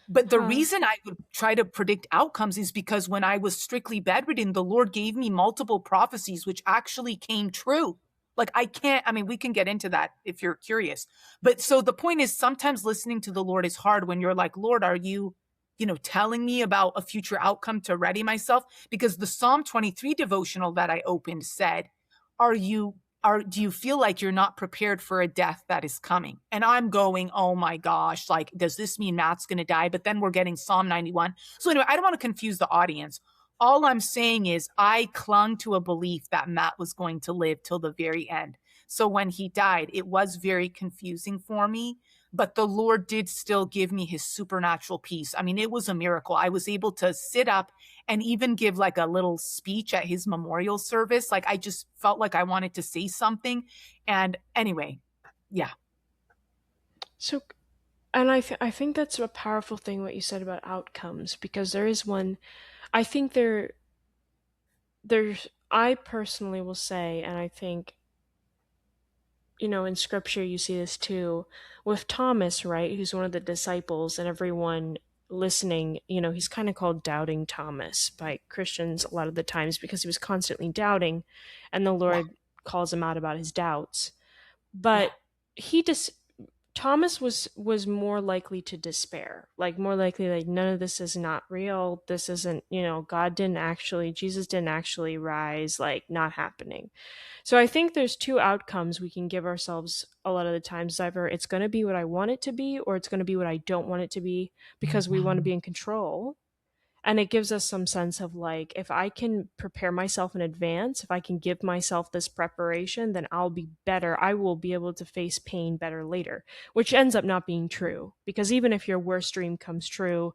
But the Huh. reason I would try to predict outcomes is because when I was strictly bedridden, the Lord gave me multiple prophecies, which actually came true. Like we can get into that if you're curious. But so the point is sometimes listening to the Lord is hard when you're like, Lord, are you, telling me about a future outcome to ready myself? Because the Psalm 23 devotional that I opened said, do you feel like you're not prepared for a death that is coming? And I'm going, oh my gosh, like, does this mean Matt's going to die? But then we're getting Psalm 91. So anyway, I don't want to confuse the audience. All I'm saying is I clung to a belief that Matt was going to live till the very end. So when he died, it was very confusing for me, but the Lord did still give me his supernatural peace. I mean, it was a miracle. I was able to sit up and even give like a little speech at his memorial service. Like I just felt like I wanted to say something. And anyway, yeah. So, and I think that's a powerful thing what you said about outcomes, because there is one. I think there's I personally will say, and I think in scripture you see this too with Thomas, right? Who's one of the disciples, and everyone listening, he's kind of called doubting Thomas by Christians a lot of the times because he was constantly doubting, and the Yeah. Lord calls him out about his doubts. Yeah. But he just Thomas was more likely to despair, like more likely like none of this is not real. This isn't, Jesus didn't actually rise, like not happening. So I think there's two outcomes we can give ourselves a lot of the times. Either it's going to be what I want it to be, or it's going to be what I don't want it to be, because we want to be in control. And it gives us some sense of like, if I can prepare myself in advance, if I can give myself this preparation, then I'll be better. I will be able to face pain better later, which ends up not being true, because even if your worst dream comes true,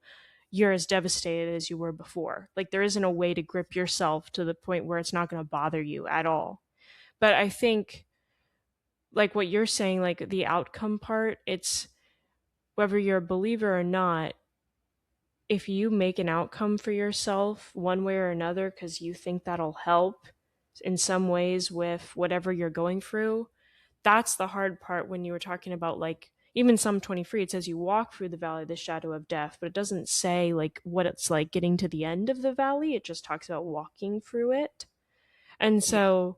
you're as devastated as you were before. Like there isn't a way to grip yourself to the point where it's not going to bother you at all. But I think, like what you're saying, like the outcome part, it's whether you're a believer or not, if you make an outcome for yourself one way or another because you think that'll help in some ways with whatever you're going through, that's the hard part. When you were talking about, like, even Psalm 23, it says you walk through the valley of the shadow of death, but it doesn't say like what it's like getting to the end of the valley. It just talks about walking through it. And Yeah. so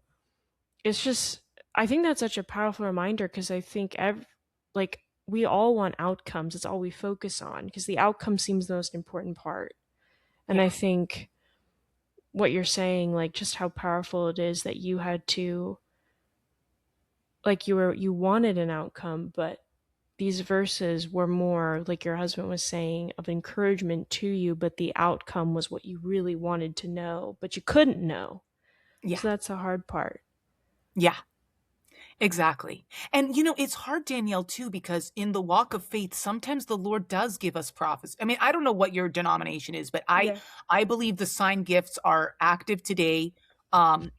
it's just, I think that's such a powerful reminder, because I think like we all want outcomes. It's all we focus on because the outcome seems the most important part. And I Yeah. think what you're saying, like just how powerful it is that you had to, like, you wanted an outcome, but these verses were more, like your husband was saying, of encouragement to you, but the outcome was what you really wanted to know, but you couldn't know. Yeah. So that's the hard part. Yeah. Exactly. And it's hard, Danielle, too, because in the walk of faith, sometimes the Lord does give us prophecy. I mean, I don't know what your denomination is, but I Yeah. I believe the sign gifts are active today. And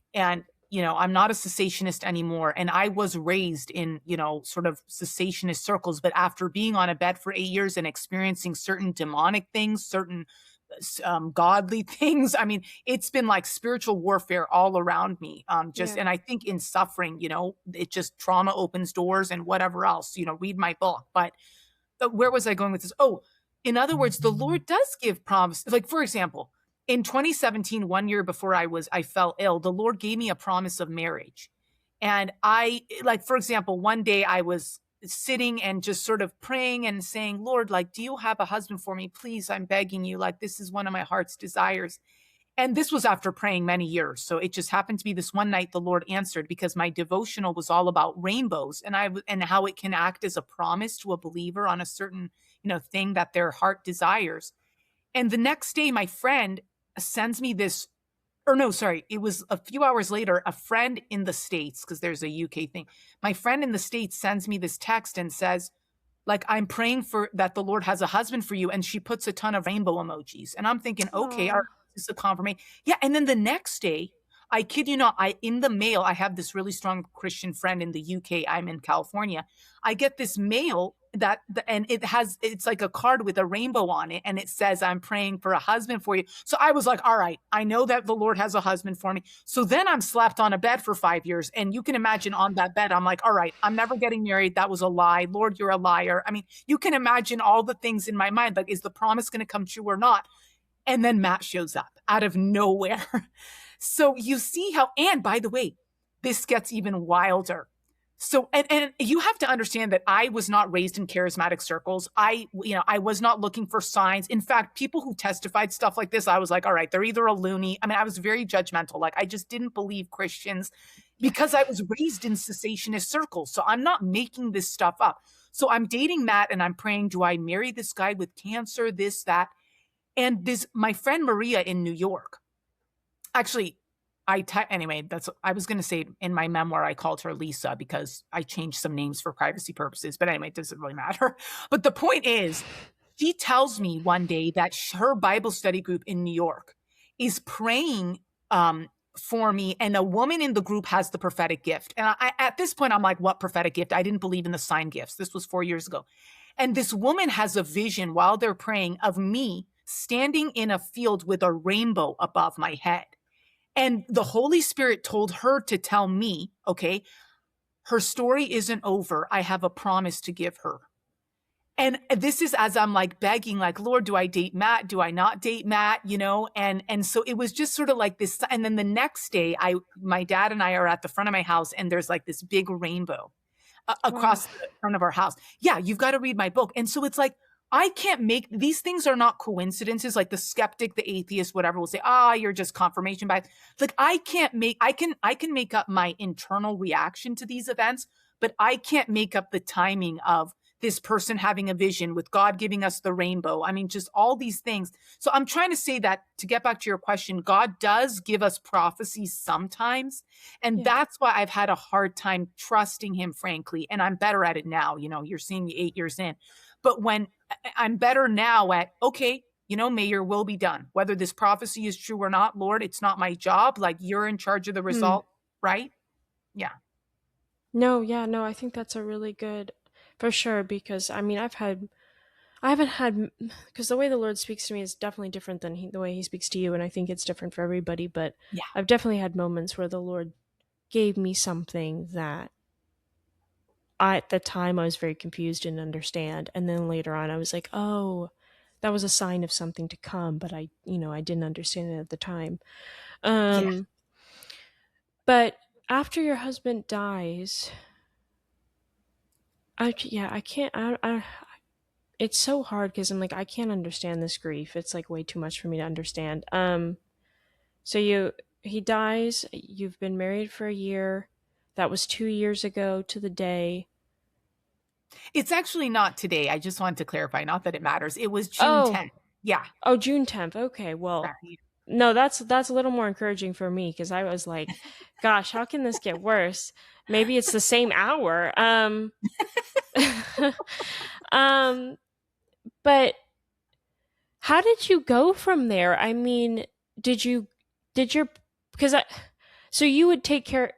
I'm not a cessationist anymore. And I was raised in, sort of cessationist circles, but after being on a bed for 8 years and experiencing certain demonic things, certain godly things. I mean, it's been like spiritual warfare all around me. Just, Yeah. and I think in suffering, it just trauma opens doors and whatever else, read my book. But where was I going with this? Oh, in other words, the Lord does give promise. Like, for example, in 2017, 1 year before I fell ill, the Lord gave me a promise of marriage. And like, for example, one day I was sitting and just sort of praying and saying, Lord, like, do you have a husband for me? Please, I'm begging you. Like, this is one of my heart's desires. And this was after praying many years. So it just happened to be this one night the Lord answered because my devotional was all about rainbows and how it can act as a promise to a believer on a certain, thing that their heart desires. And the next day, my friend sends me this, or no, sorry, it was a few hours later, a friend in the States, because there's a UK thing. My friend in the States sends me this text and says, like, I'm praying for that the Lord has a husband for you. And she puts a ton of rainbow emojis. And I'm thinking, okay, all right, Oh, this is a confirmation. Yeah. And then the next day, I kid you not, in the mail, I have this really strong Christian friend in the UK. I'm in California. I get this mail and it's like a card with a rainbow on it. And it says, I'm praying for a husband for you. So I was like, all right, I know that the Lord has a husband for me. So then I'm slapped on a bed for 5 years. And you can imagine on that bed, I'm like, all right, I'm never getting married. That was a lie. Lord, you're a liar. I mean, you can imagine all the things in my mind. Like, is the promise going to come true or not? And then Matt shows up out of nowhere. So you see how, and by the way, this gets even wilder. So, and you have to understand that I was not raised in charismatic circles. I was not looking for signs. In fact, people who testified stuff like this, I was like, all right, they're either a loony. I mean, I was very judgmental. Like, I just didn't believe Christians yeah. because I was raised in cessationist circles. So I'm not making this stuff up. So I'm dating Matt and I'm praying, do I marry this guy with cancer, this, that? And my friend Maria in New York, actually, anyway, I was going to say in my memoir, I called her Lisa because I changed some names for privacy purposes. But anyway, it doesn't really matter. But the point is, she tells me one day that her Bible study group in New York is praying for me, and a woman in the group has the prophetic gift. And at this point, I'm like, what prophetic gift? I didn't believe in the sign gifts. This was 4 years ago. And this woman has a vision while they're praying of me standing in a field with a rainbow above my head. And the Holy Spirit told her to tell me, okay, her story isn't over. I have a promise to give her. And this is as I'm like begging, like, Lord, do I date Matt? Do I not date Matt? And so it was just sort of like this. And then the next day, my dad and I are at the front of my house, and there's like this big rainbow Wow. across the front of our house. Yeah, you've got to read my book. And so it's like, I can't make these things are not coincidences. Like the skeptic, the atheist, whatever will say, you're just confirmation bias. Like I can make up my internal reaction to these events, but I can't make up the timing of this person having a vision with God giving us the rainbow. I mean, just all these things. So I'm trying to say that to get back to your question, God does give us prophecies sometimes. And Yeah. that's why I've had a hard time trusting him, frankly. And I'm better at it now. You're seeing me 8 years in. But when I'm better now at, okay, may your will be done. Whether this prophecy is true or not, Lord, it's not my job. Like, you're in charge of the Hmm. result, right? Yeah. No, yeah, no, I think that's a really good, for sure, because I mean, I haven't had, because the way the Lord speaks to me is definitely different than the way He speaks to you, and I think it's different for everybody, but Yeah. I've definitely had moments where the Lord gave me something that at the time I was very confused and understand, and then later on I was like, oh, that was a sign of something to come, but I didn't understand it at the time. Yeah. Um, but after your husband dies, I can't, it's so hard because I'm like, I can't understand this grief. It's like way too much for me to understand. So he dies, you've been married for a year. That was 2 years ago to the day. It's actually not today. I just wanted to clarify, not that it matters. It was June Oh, 10th. Yeah. oh, June 10th. Okay, well, Yeah. no, that's a little more encouraging for me because I was like, gosh, how can this get worse? Maybe it's the same hour. um, but how did you go from there? I mean, did you did your because I so you would take care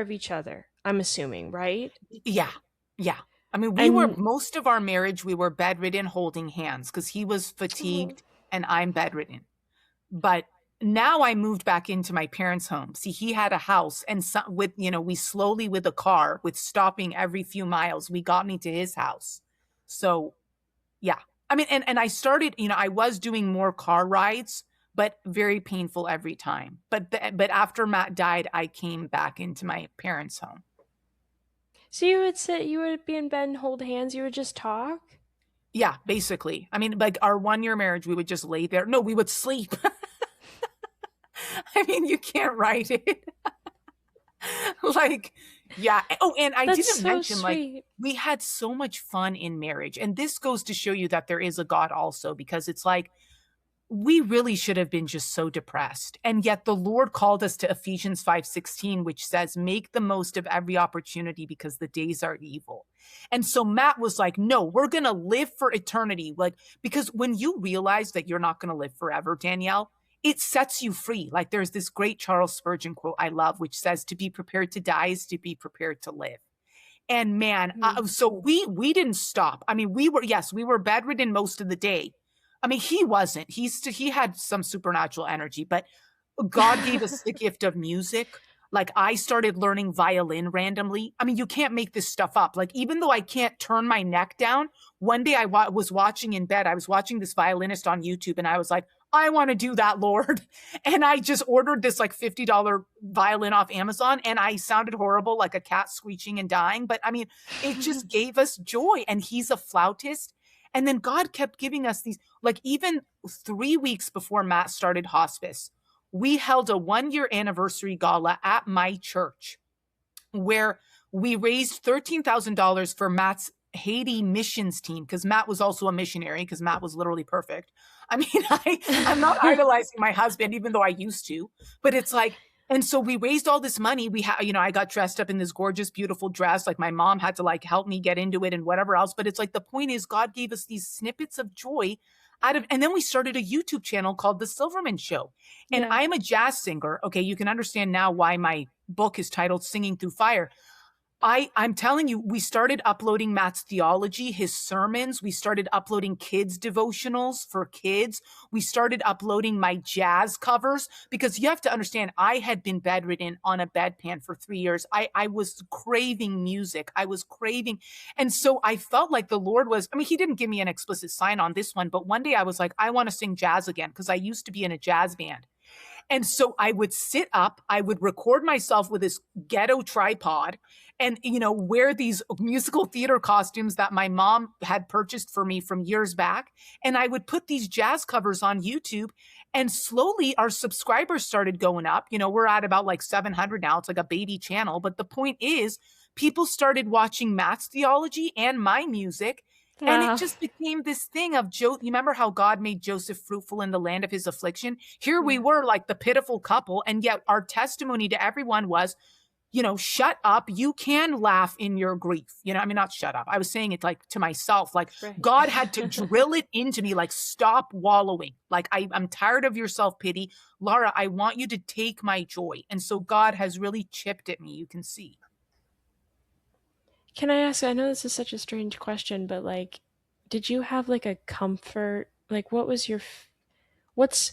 of each other, I'm assuming, right? Yeah. Yeah. I mean, we were And most of our marriage, we were bedridden holding hands because he was oh, fatigued and I'm bedridden. But now I moved back into my parents' home. See, he had a house and with, we slowly with a car, with stopping every few miles, we got me to his house. So, yeah. I mean, and I started, I was doing more car rides, but very painful every time. But after Matt died, I came back into my parents' home. so you would sit, you would be in bed and hold hands, you would just talk? Yeah, basically. I mean, like our 1 year marriage, we would just lay there. No, we would sleep. I mean, you can't write it. Like, yeah. Oh, and I That's didn't so mention, like, sweet. we had so much fun in marriage. And this goes to show you that there is a God also, because it's like, we really should have been just so depressed. And yet the Lord called us to Ephesians 5:16, which says, make the most of every opportunity because the days are evil. And so Matt was like, no, we're going to live for eternity. Like, because when you realize that you're not going to live forever, Danielle, it sets you free. Like there's this great Charles Spurgeon quote I love, which says, to be prepared to die is to be prepared to live. And man, Hmm. so we didn't stop. I mean, we were bedridden most of the day. I mean, he wasn't. He had some supernatural energy, but God gave us the gift of music. Like I started learning violin randomly. I mean, you can't make this stuff up. Like even though I can't turn my neck down, one day was watching in bed. I was watching this violinist on YouTube, and I was like, I want to do that, Lord. And I just ordered this like $50 violin off Amazon, and I sounded horrible, like a cat screeching and dying. But I mean, it just gave us joy. And he's a flautist. And then God kept giving us these, like even 3 weeks before Matt started hospice, we held a 1 year anniversary gala at my church where we raised $13,000 for Matt's Haiti missions team because Matt was also a missionary because Matt was literally perfect. I mean, I'm not idolizing my husband, even though I used to, but it's like, and so we raised all this money. I got dressed up in this gorgeous, beautiful dress. Like my mom had to like help me get into it and whatever else. But it's like the point is God gave us these snippets of joy and then we started a YouTube channel called The Silverman Show. And Yeah. I'm a jazz singer. Okay. You can understand now why my book is titled Singing Through Fire. I'm telling you, we started uploading Matt's theology, his sermons. We started uploading kids' devotionals for kids. We started uploading my jazz covers because you have to understand, I had been bedridden on a bedpan for 3 years. I was craving music. I was craving. And so I felt like the Lord was, I mean, he didn't give me an explicit sign on this one, but one day I was like, I want to sing jazz again because I used to be in a jazz band. And so I would sit up, I would record myself with this ghetto tripod and, wear these musical theater costumes that my mom had purchased for me from years back. And I would put these jazz covers on YouTube. And slowly our subscribers started going up. We're at about like 700 now. It's like a baby channel. But the point is, people started watching Matt's theology and my music. And it Wow. just became this thing of Joe. You remember how God made Joseph fruitful in the land of his affliction? Here we Yeah. were like the pitiful couple. And yet our testimony to everyone was, shut up. You can laugh in your grief. I mean, not shut up. I was saying it like to myself, like Right. God had to drill it into me, like stop wallowing. Like I'm tired of your self pity. Lara, I want you to take my joy. And so God has really chipped at me. You can see. Can I ask, I know this is such a strange question, but like, did you have like a comfort? Like, what was what's,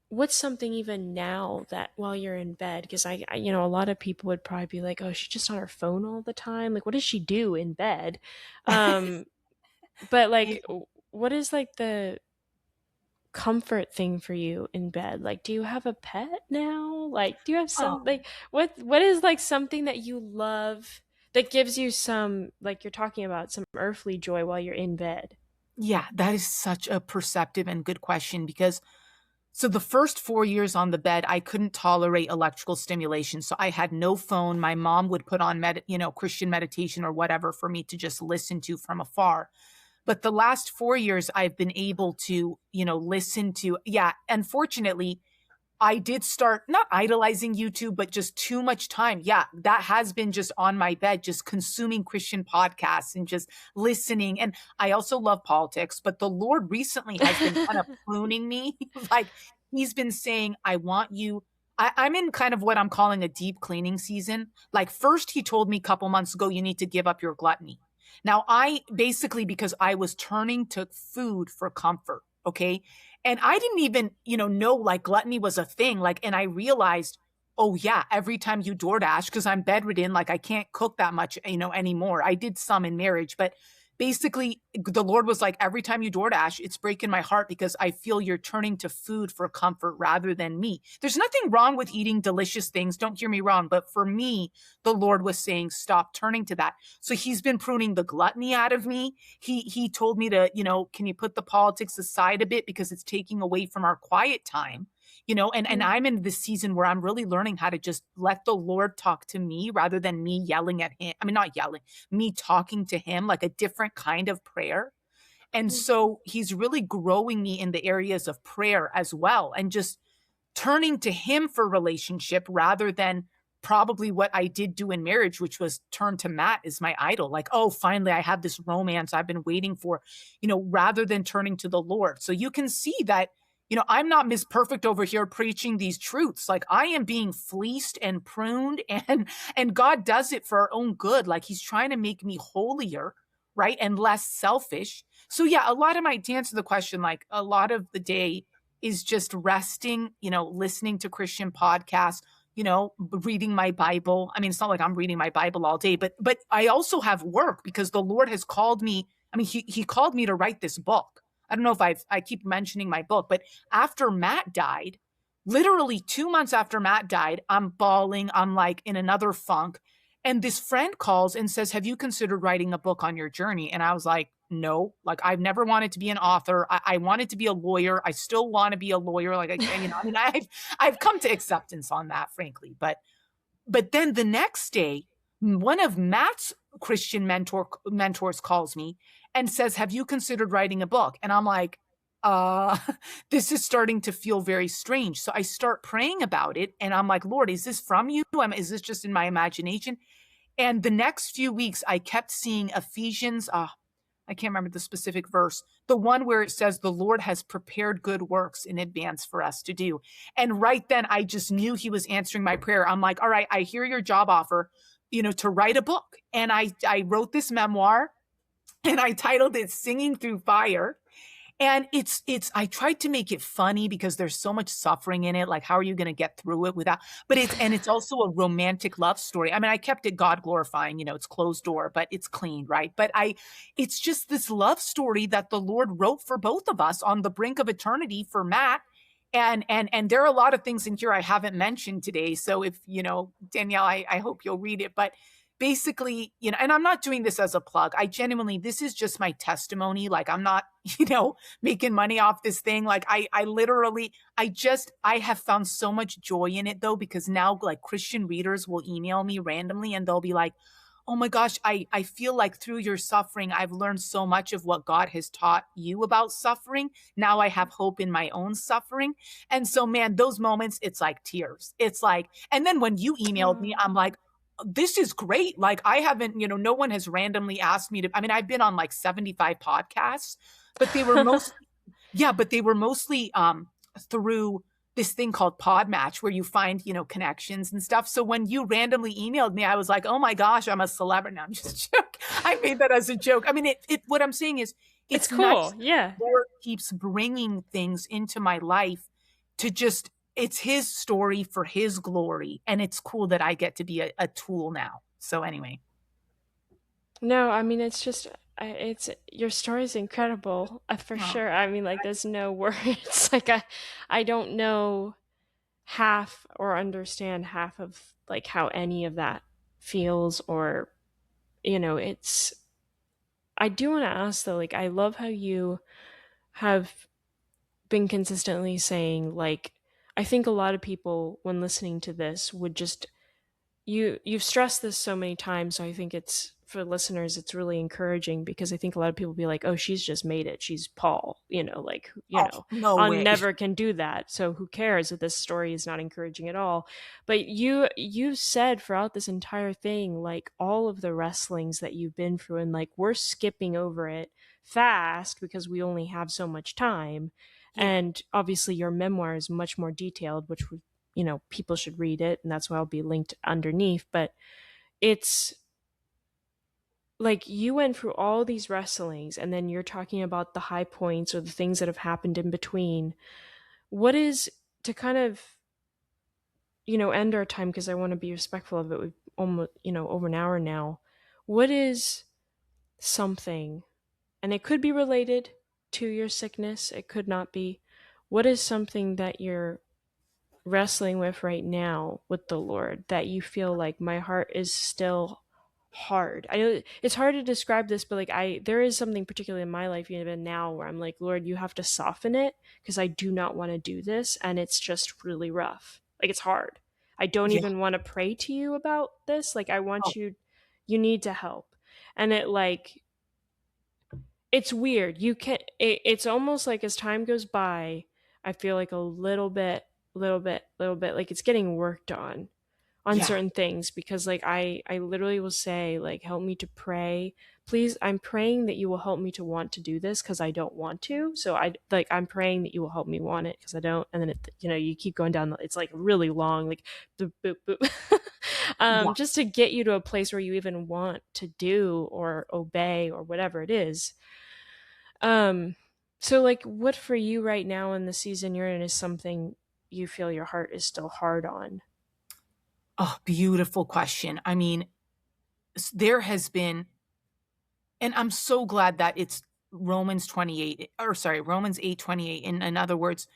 what's something even now that while you're in bed? Because a lot of people would probably be like, oh, she's just on her phone all the time. Like, what does she do in bed? Um, but like, what is like the comfort thing for you in bed? Like, do you have a pet now? Like, do you have some Oh, like what is like something that you love that gives you some, like you're talking about, some earthly joy while you're in bed? yeah, that is such a perceptive and good question because So the first 4 years on the bed, I couldn't tolerate electrical stimulation. So I had no phone. My mom would put on Christian meditation or whatever for me to just listen to from afar. But the last 4 years, I've been able to, listen to, yeah, unfortunately, I did start not idolizing YouTube, but just too much time. Yeah, that has been just on my bed, just consuming Christian podcasts and just listening. And I also love politics, but the Lord recently has been kind of pruning me. Like he's been saying, I want you. I'm in kind of what I'm calling a deep cleaning season. Like first he told me a couple months ago, you need to give up your gluttony. Now I basically, because I was turning to food for comfort. Okay. And I didn't even, know like gluttony was a thing. Like, and I realized, oh yeah, every time you DoorDash, because I'm bedridden, like I can't cook that much, anymore. I did some in marriage, but basically the Lord was like, every time you DoorDash, it's breaking my heart because I feel you're turning to food for comfort rather than me. There's nothing wrong with eating delicious things. Don't hear me wrong. But for me, the Lord was saying, stop turning to that. So he's been pruning the gluttony out of me. He told me to, can you put the politics aside a bit because it's taking away from our quiet time, and I'm in this season where I'm really learning how to just let the Lord talk to me rather than me yelling at him. I mean, not yelling, me talking to him, like a different kind of prayer. And so he's really growing me in the areas of prayer as well, and just turning to him for relationship rather than probably what I did do in marriage, which was turn to Matt as my idol. Like, oh, finally I have this romance I've been waiting for, rather than turning to the Lord. So you can see that, I'm not Miss Perfect over here preaching these truths. Like I am being fleeced and pruned, and God does it for our own good. Like he's trying to make me holier, right? And less selfish. So yeah, a lot of my, to answer the question, like a lot of the day is just resting, listening to Christian podcasts, reading my Bible. I mean, it's not like I'm reading my Bible all day, but I also have work because the Lord has called me. I mean, he called me to write this book. I don't know if I keep mentioning my book, but after Matt died, literally 2 months after Matt died, I'm bawling. I'm like in another funk. And this friend calls and says, have you considered writing a book on your journey? And I was like, no, like I've never wanted to be an author. I wanted to be a lawyer. I still want to be a lawyer. Like, I mean, I've come to acceptance on that, frankly. But then the next day, one of Matt's Christian mentors calls me and says, have you considered writing a book? And I'm like, uh, this is starting to feel very strange. So I start praying about it. And I'm like, Lord, is this from you? Is this just in my imagination? And the next few weeks, I kept seeing Ephesians. I can't remember the specific verse, the one where it says the Lord has prepared good works in advance for us to do. And right then I just knew he was answering my prayer. I'm like, all right, I hear your job offer, to write a book. And I wrote this memoir and I titled it Singing Through Fire. And I tried to make it funny because there's so much suffering in it. Like, how are you going to get through it without, it's also a romantic love story. I mean, I kept it God glorifying, it's closed door, but it's clean, right? But it's just this love story that the Lord wrote for both of us on the brink of eternity for Matt. And there are a lot of things in here I haven't mentioned today. So if, Danielle, I hope you'll read it, but basically, and I'm not doing this as a plug. I genuinely, this is just my testimony. Like I'm not, making money off this thing. Like I literally, I have found so much joy in it though, because now like Christian readers will email me randomly and they'll be like, oh my gosh, I feel like through your suffering, I've learned so much of what God has taught you about suffering. Now I have hope in my own suffering. And so, man, those moments, it's like tears. It's like, and then when you emailed me, I'm like, this is great. Like I haven't, no one has randomly asked me to, I mean, I've been on like 75 podcasts, but they were mostly, yeah, but they were mostly through this thing called Podmatch where you find, connections and stuff. So when you randomly emailed me, I was like, oh my gosh, I'm a celebrity. No, I'm just joking. I made that as a joke. I mean, what I'm saying is It's it's nice cool. that Yeah. the Lord keeps bringing things into my life to just, it's his story for his glory. And it's cool that I get to be a tool now. So anyway. No, I mean it's just it's your story is incredible for Oh, sure. I mean like there's no words. Like I don't know half or understand half of like how any of that feels or it's I do want to ask though like I love how you have been consistently saying, like, I think a lot of people when listening to this would just, you've stressed this so many times, so I think it's, for listeners it's really encouraging, because I think a lot of people be like, oh, she's just made it, she's Paul, like, Oh, no I'll way. never can do that, so who cares if this story is not encouraging at all. But you said throughout this entire thing, like, all of the wrestlings that you've been through, and like, we're skipping over it fast because we only have so much time. Yeah. And obviously your memoir is much more detailed, which would, people should read it, and that's why I'll be linked underneath. But it's like, you went through all these wrestlings, and then you're talking about the high points or the things that have happened in between. What is, to kind of, end our time, because I want to be respectful of it. We've almost, over an hour now. What is something, and it could be related to your sickness, it could not be. What is something that you're wrestling with right now with the Lord, that you feel like, my heart is still hard? I know it's hard to describe this, but like, there is something particularly in my life even now where I'm like, Lord, you have to soften it, because I do not want to do this, and it's just really rough. Like, it's hard. I don't Yeah. even want to pray to you about this. Like, I Oh, want you need to help. And it, like, it's weird. It's almost like, as time goes by, I feel like a little bit like it's getting worked on yeah. certain things, because like, I literally will say, like, help me to pray. Please, I'm praying that you will help me to want to do this, because I don't want to. So I'm praying that you will help me want it, because I don't. And then you keep going down. It's like really long, like, boop boop boop. Yeah. Just to get you to a place where you even want to do or obey or whatever it is. Um, so like, what for you right now in the season you're in is something you feel your heart is still hard on? Oh, beautiful question. I mean, there has been, and I'm so glad that it's Romans 28, or sorry, Romans 8:28. In other words,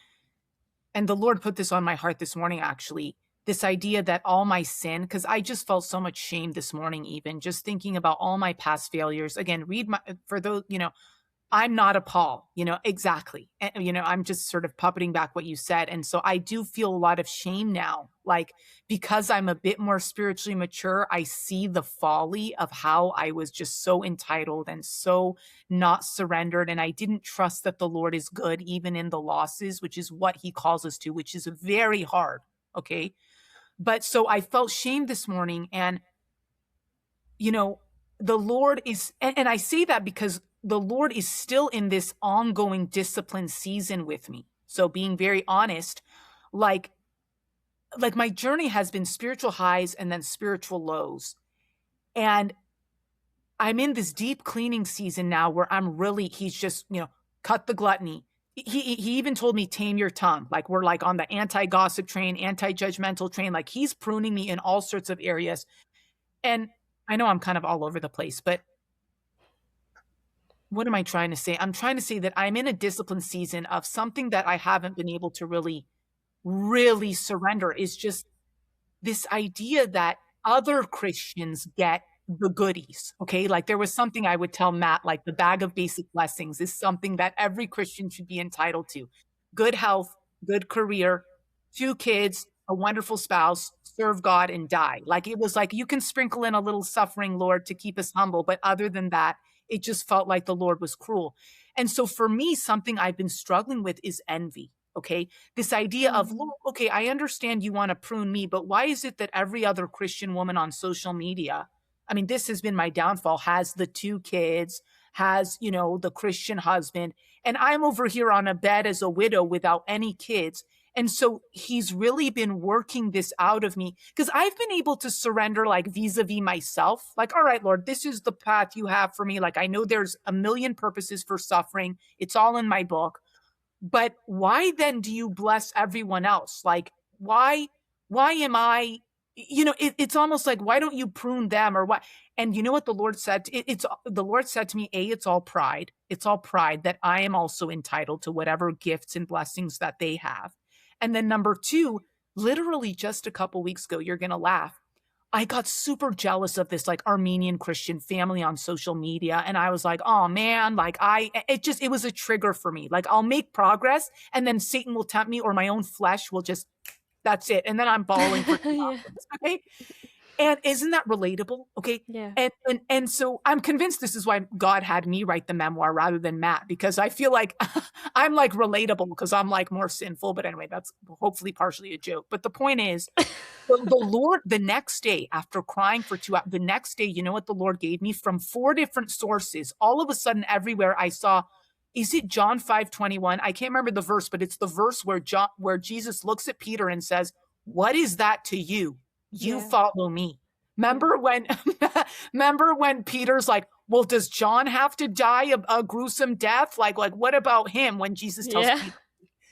and the Lord put this on my heart this morning, actually, this idea that all my sin, because I just felt so much shame this morning, even just thinking about all my past failures. Again, read my, for those, I'm not a Paul, exactly. And, I'm just sort of puppeting back what you said. And so I do feel a lot of shame now. Like, because I'm a bit more spiritually mature, I see the folly of how I was just so entitled and so not surrendered. And I didn't trust that the Lord is good, even in the losses, which is what he calls us to, which is very hard. Okay. But so I felt shame this morning. And you know, the Lord is, and I say that because the Lord is still in this ongoing discipline season with me. So being very honest, like, my journey has been spiritual highs and then spiritual lows. And I'm in this deep cleaning season now where he's just, cut the gluttony. He even told me, tame your tongue. Like, we're like on the anti-gossip train, anti-judgmental train. Like, he's pruning me in all sorts of areas. And I know I'm kind of all over the place, but what am I trying to say? I'm trying to say that I'm in a discipline season of something that I haven't been able to really, really surrender, is just this idea that other Christians get the goodies. Okay. Like, there was something I would tell Matt, like, the bag of basic blessings is something that every Christian should be entitled to: good health, good career, 2 kids, a wonderful spouse, serve God and die. Like, it was like, you can sprinkle in a little suffering, Lord, to keep us humble. But other than that, it just felt like the Lord was cruel. And so for me, something I've been struggling with is envy. Okay. This idea of, Mm. Lord, okay, I understand you want to prune me, but why is it that every other Christian woman on social media, I mean, this has been my downfall, has the 2 kids, has, the Christian husband, and I'm over here on a bed as a widow without any kids. And so he's really been working this out of me, because I've been able to surrender, like, vis-a-vis myself. Like, all right, Lord, this is the path you have for me. Like, I know there's a million purposes for suffering. It's all in my book. But why then do you bless everyone else? Like, why am I, it's almost like, why don't you prune them, or what? And you know what the Lord said? It's the Lord said to me, it's all pride. It's all pride that I am also entitled to whatever gifts and blessings that they have. And then number 2, literally just a couple weeks ago, you're going to laugh, I got super jealous of this like Armenian Christian family on social media. And I was like, oh man, like it was a trigger for me. Like I'll make progress and then Satan will tempt me or my own flesh will just, that's it. And then I'm bawling for 2 Yeah. hours. Okay. And isn't that relatable? Okay. Yeah. And so I'm convinced this is why God had me write the memoir rather than Matt, because I feel like I'm like relatable because I'm like more sinful. But anyway, that's hopefully partially a joke. But the point is, the Lord, the next day, after crying for 2 hours, the next day, you know what the Lord gave me from 4 different sources? All of a sudden, everywhere I saw, is it John 5:21? I can't remember the verse, but it's the verse where Jesus looks at Peter and says, "What is that to you? You Yeah. follow me." Yeah. Remember when remember when Peter's like, well, does John have to die a gruesome death? Like what about him when Jesus tells Yeah. Peter?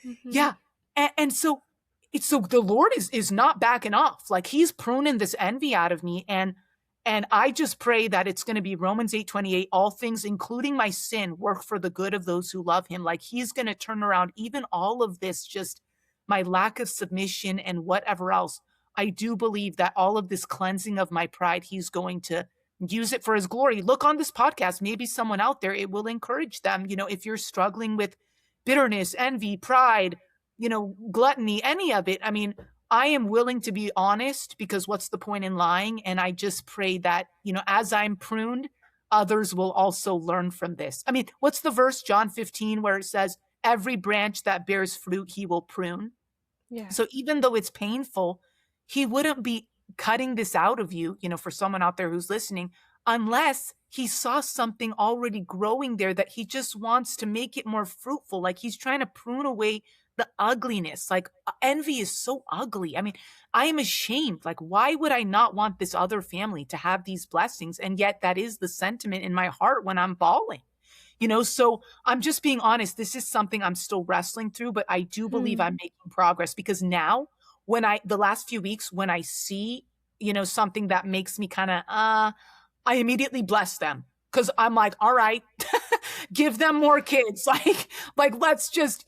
Mhm. Yeah. And so it's so the Lord is not backing off. Like he's pruning this envy out of me. And I just pray that it's going to be Romans 8:28, all things, including my sin, work for the good of those who love him. Like he's going to turn around even all of this, just my lack of submission and whatever else. I do believe that all of this cleansing of my pride, he's going to use it for his glory. Look on this podcast, maybe someone out there, it will encourage them. If you're struggling with bitterness, envy, pride, gluttony, any of it. I mean, I am willing to be honest because what's the point in lying? And I just pray that, as I'm pruned, others will also learn from this. I mean, what's the verse, John 15, where it says, every branch that bears fruit, he will prune? Yeah. So even though it's painful, he wouldn't be cutting this out of you, for someone out there who's listening, unless he saw something already growing there that he just wants to make it more fruitful. Like he's trying to prune away the ugliness. Like envy is so ugly. I mean, I am ashamed. Like, why would I not want this other family to have these blessings? And yet that is the sentiment in my heart when I'm bawling. So I'm just being honest. This is something I'm still wrestling through, but I do believe Hmm. I'm making progress because now the last few weeks, when I see, something that makes me kind of, I immediately bless them because I'm like, all right, give them more kids. Like, let's just,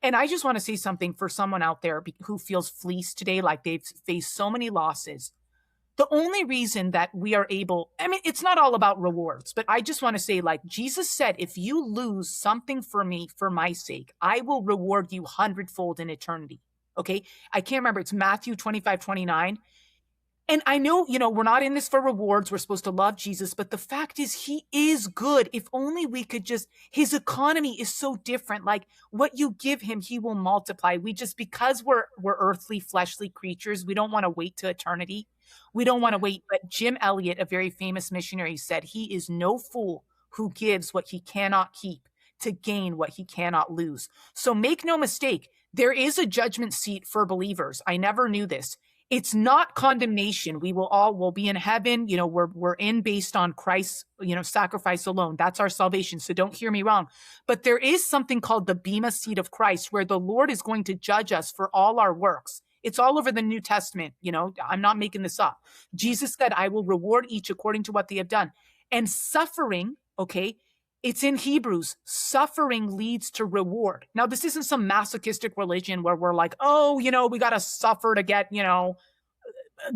and I just want to say something for someone out there who feels fleeced today. Like they've faced so many losses. The only reason that we are able, I mean, it's not all about rewards, but I just want to say, like Jesus said, if you lose something for me for my sake, I will reward you hundredfold in eternity. Okay. I can't remember. It's Matthew 25:29. And I know, we're not in this for rewards. We're supposed to love Jesus, but the fact is he is good. If only we could just, his economy is so different. Like what you give him, he will multiply. We just, because we're earthly, fleshly creatures, we don't want to wait to eternity. We don't want to Yeah. wait. But Jim Elliot, a very famous missionary, said he is no fool who gives what he cannot keep to gain what he cannot lose. So make no mistake, there is a judgment seat for believers. I never knew this. It's not condemnation. We will be in heaven. We're in based on Christ's, sacrifice alone. That's our salvation. So don't hear me wrong. But there is something called the Bema seat of Christ where the Lord is going to judge us for all our works. It's all over the New Testament. I'm not making this up. Yeah. Jesus said, I will reward each according to what they have done. And suffering, okay, it's in Hebrews. Suffering leads to reward. Now, this isn't some masochistic religion where we're like, oh, we got to suffer to get,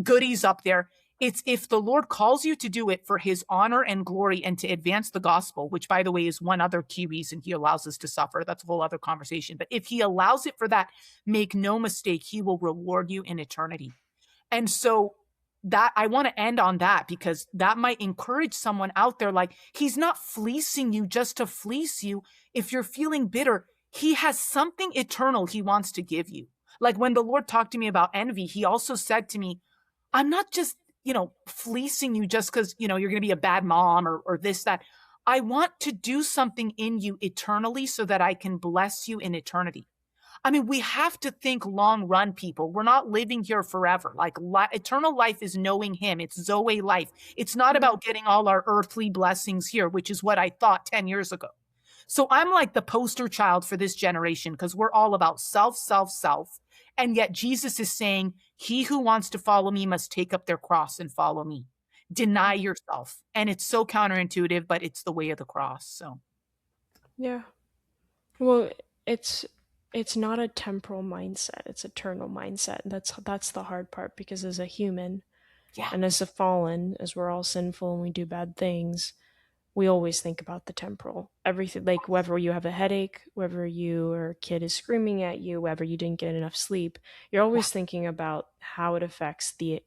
goodies up there. It's if the Lord calls you to do it for his honor and glory and to advance the gospel, which by the way is one other key reason he allows us to suffer. That's a whole other conversation. But if he allows it for that, make no mistake, he will reward you in eternity. And so that I want to end on that because that might encourage someone out there. Like he's not fleecing you just to fleece you. If you're feeling bitter, he has something eternal he wants to give you. Like when the Lord talked to me about envy, he also said to me, I'm not just, fleecing you just because, you're going to be a bad mom or this, that. I want to do something in you eternally so that I can bless you in eternity. I mean, we have to think long run, people. We're not living here forever. Like eternal life is knowing him. It's Zoe life. It's not Yeah. about getting all our earthly blessings here, which is what I thought 10 years ago. So I'm like the poster child for this generation because we're all about self, self, self. And yet Jesus is saying, he who wants to follow me must take up their cross and follow me. Deny yourself. And it's so counterintuitive, but it's the way of the cross. So Yeah. Well, it's it's not a temporal mindset, it's eternal mindset. That's the hard part because as a human, Yeah. And as a fallen, as we're all sinful and we do bad things, we always think about the temporal. Everything, like whether you have a headache, whether your kid is screaming at you, whether you didn't get enough sleep, you're Yeah. always thinking about how it affects the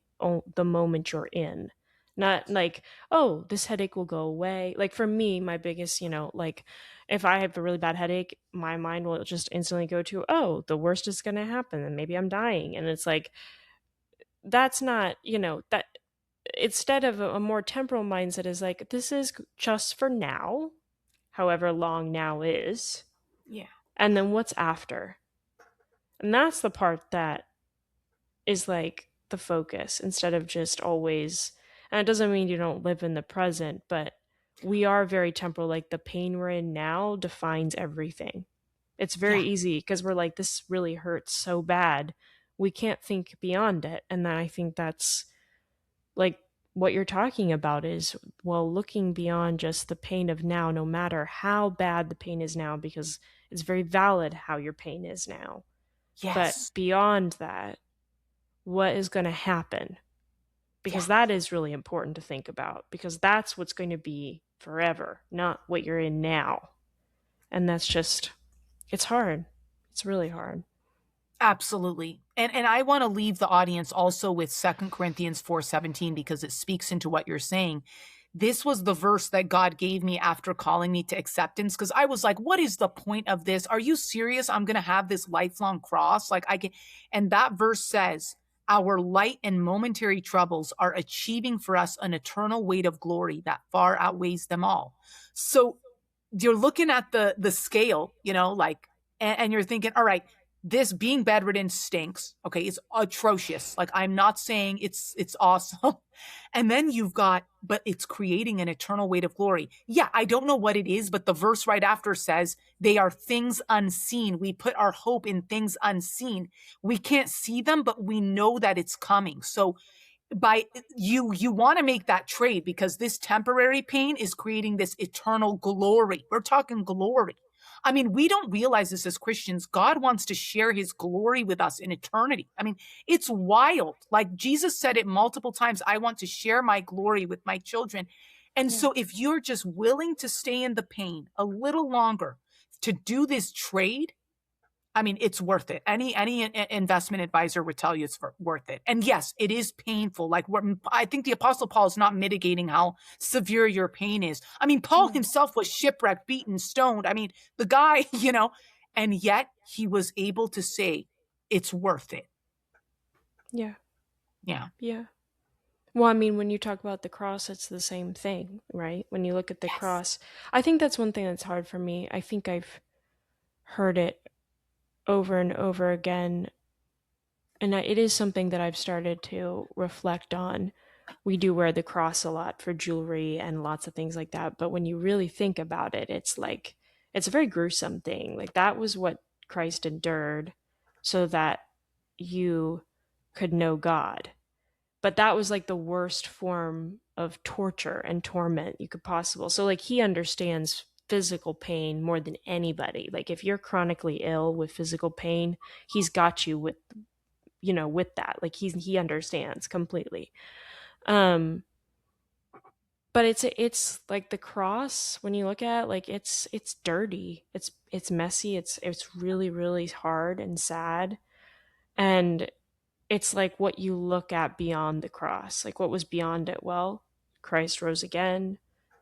moment you're in. Not like, oh, this headache will go away. Like for me, my biggest, like if I have a really bad headache, my mind will just instantly go to, oh, the worst is going to happen and maybe I'm dying. And it's like, that's not, that instead of a more temporal mindset is like, this is just for now, however long now is, Yeah. and then what's after. And that's the part that is like the focus instead of just always, and it doesn't mean you don't live in the present, but we are very temporal. Like the pain we're in now defines everything. It's very Yeah. easy because we're like, this really hurts so bad. We can't think beyond it. And then I think that's like what you're talking about is, well, looking beyond just the pain of now, no matter how bad the pain is now, because it's very valid how your pain is now. But Yes. beyond that, what is going to happen? Yeah. Because that is really important to think about, because that's what's going to be forever, not what you're in now. And that's just, it's hard. It's really hard. Absolutely. And I want to leave the audience also with Second Corinthians 4:17 because it speaks into what you're saying. This was the verse that God gave me after calling me to acceptance because I was like, what is the point of this? Are you serious? I'm going to have this lifelong cross? Like I can. And that verse says, our light and momentary troubles are achieving for us an eternal weight of glory that far outweighs them all. So you're looking at the scale, like, and you're thinking, all right, this being bedridden stinks. Okay, it's atrocious. Like I'm not saying it's awesome. And then you've got, but it's creating an eternal weight of glory. Yeah, I don't know what it is, but the verse right after says they are things unseen. We put our hope in things unseen. We can't see them, but we know that it's coming. So by you want to make that trade because this temporary pain is creating this eternal glory. We're talking glory. I mean, we don't realize this as Christians. God wants to share his glory with us in eternity. I mean, it's wild. Like Jesus said it multiple times, I want to share my glory with my children. And Yeah. so if you're just willing to stay in the pain a little longer to do this trade, I mean, it's worth it. Any investment advisor would tell you it's worth it. And yes, it is painful. Like I think the Apostle Paul is not mitigating how severe your pain is. I mean, Paul No. himself was shipwrecked, beaten, stoned. I mean, the guy, and yet he was able to say it's worth it. Yeah. Yeah. Yeah. Well, I mean, when you talk about the cross, it's the same thing, right? When you look at the Yes. cross, I think that's one thing that's hard for me. I think I've heard it over and over again, and it is something that I've started to reflect on. We do wear the cross a lot for jewelry and lots of things like that, but when you really think about it, it's like it's a very gruesome thing. Like that was what Christ endured so that you could know God. But that was like the worst form of torture and torment you could possible. So like he understands physical pain more than anybody. Like if you're chronically ill with physical pain, he's got you with with that. Like he understands completely. Um but it's like the cross when you look at it, like it's dirty. It's messy. It's really really hard and sad. And it's like what you look at beyond the cross. Like what was beyond it? Well, Christ rose again.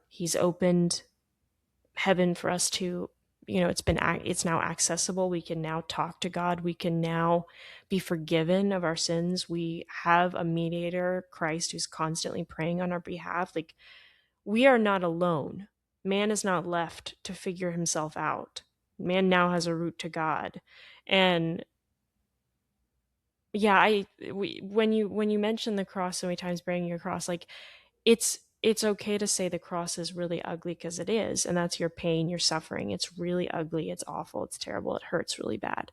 He's opened heaven for us to, it's now accessible. We can now talk to God. We can now be forgiven of our sins. We have a mediator, Christ, who's constantly praying on our behalf. Like we are not alone. Man is not left to figure himself out. Man now has a route to God. And yeah, when you mention the cross so many times, bearing your cross, like it's okay to say the cross is really ugly because it is, and that's your pain, your suffering. It's really ugly, it's awful, it's terrible, it hurts really bad.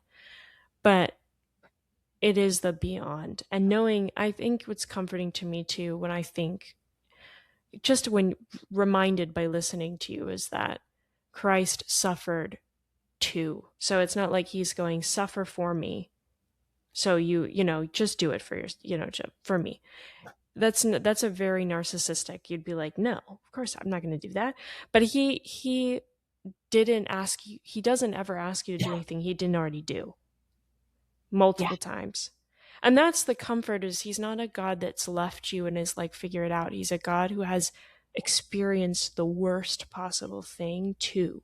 But it is the beyond. And knowing, I think what's comforting to me too, when I think, just when reminded by listening to you, is that Christ suffered too. So it's not like he's going, suffer for me. So just do it for your, for me. that's a very narcissistic. You'd be like, no, of course I'm not going to do that. But he didn't ask you. He doesn't ever ask you to do Yeah. anything he didn't already do Yeah. multiple times. And that's the comfort, is he's not a God that's left you and is like, figure it out. He's a God who has experienced the worst possible thing too.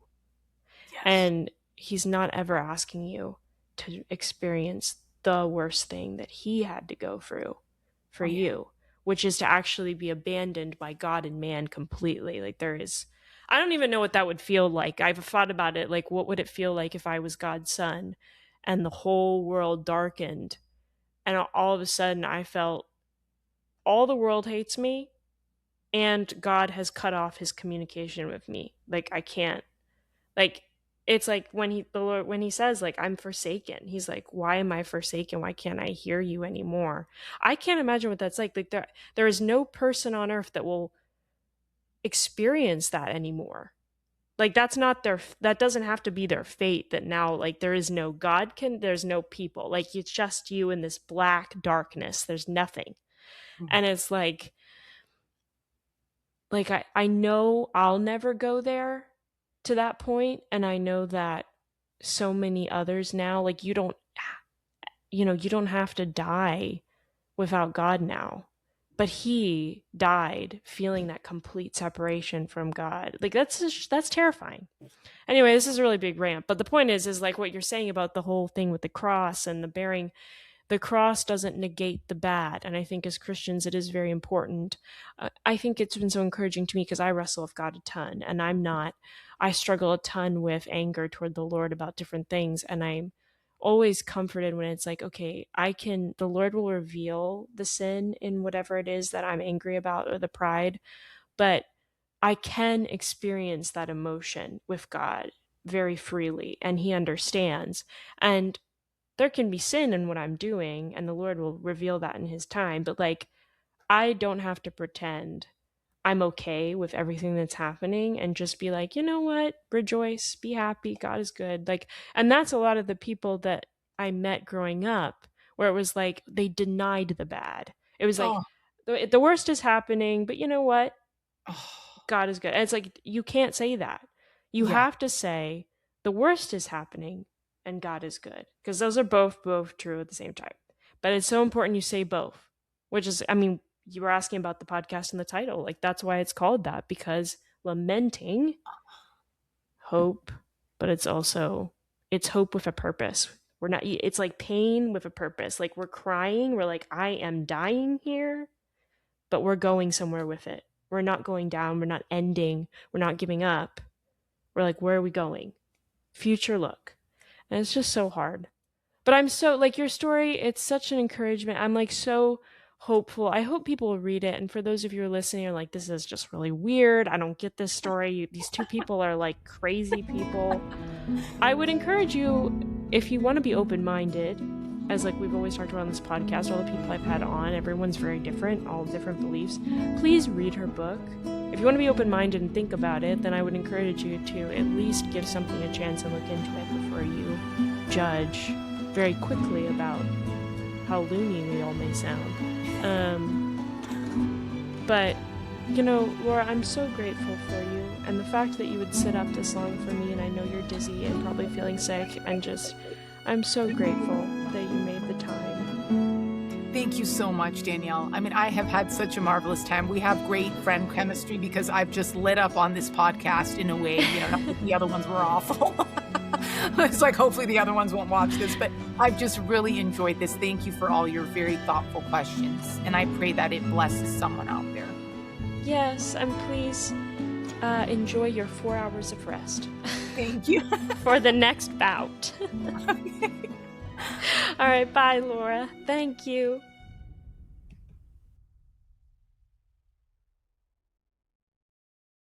Yes. And he's not ever asking you to experience the worst thing that he had to go through for Oh, yeah. you, which is to actually be abandoned by God and man completely. Like, I don't even know what that would feel like. I've thought about it. Like, what would it feel like if I was God's son and the whole world darkened, and all of a sudden I felt all the world hates me and God has cut off his communication with me. Like, I can't, like, it's like when the Lord, when he says, like, I'm forsaken, he's like, why am I forsaken? Why can't I hear you anymore? I can't imagine what that's like. Like, there is no person on earth that will experience that anymore. Like, that doesn't have to be their fate, that now, like, there is no God, there's no people. Like, it's just you in this black darkness. There's nothing. Mhm. And it's like I know I'll never go there to that point, and I know that so many others now, like, you don't have to die without God now. But he died feeling that complete separation from God. Like, that's terrifying. Anyway, this is a really big rant, but the point is like what you're saying about the whole thing with the cross and the bearing. The cross doesn't negate the bad. And I think as Christians, it is very important. I think it's been so encouraging to me because I wrestle with God a ton, and I struggle a ton with anger toward the Lord about different things. And I'm always comforted when it's like, okay, the Lord will reveal the sin in whatever it is that I'm angry about, or the pride, but I can experience that emotion with God very freely, and he understands. And there can be sin in what I'm doing, and the Lord will reveal that in his time. But, like, I don't have to pretend I'm okay with everything that's happening and just be like, you know what? Rejoice, be happy, God is good. Like, and that's a lot of the people that I met growing up, where it was like they denied the bad. It was like Oh, the worst is happening, but you know what? oh, God is good. And it's like, you can't say that. You yeah. have to say the worst is happening and God is good, because those are both true at the same time. But it's so important you say both, which is, I mean, you were asking about the podcast and the title. Like, that's why it's called that, because lamenting hope, but it's hope with a purpose. We're not, it's like pain with a purpose. Like, we're crying, we're like, I am dying here, but we're going somewhere with it. We're not going down. We're not ending. We're not giving up. We're like, where are we going? Future look. And it's just so hard. But I'm so, like, your story, it's such an encouragement. I'm like so hopeful. I hope people will read it. And for those of you who are listening, you're like, this is just really weird. I don't get this story. These two people are like crazy people. I would encourage you, if you want to be open minded, as like we've always talked about on this podcast, all the people I've had on, everyone's very different, all different beliefs. Please read her book. If you want to be open minded and think about it, then I would encourage you to at least give something a chance and look into it before you judge very quickly about how loony we all may sound. But, you know, Laura, I'm so grateful for you, and the fact that you would sit up this long for me, and I know you're dizzy and probably feeling sick, and just, I'm so grateful that you made the time. Thank you so much, Danielle. I mean, I have had such a marvelous time. We have great friend chemistry because I've just lit up on this podcast in a way, not that the other ones were awful. It's like, hopefully the other ones won't watch this, but I've just really enjoyed this. Thank you for all your very thoughtful questions. And I pray that it blesses someone out there. Yes, and please enjoy your 4 hours of rest. Thank you. For the next bout. All right, bye, Laura. Thank you.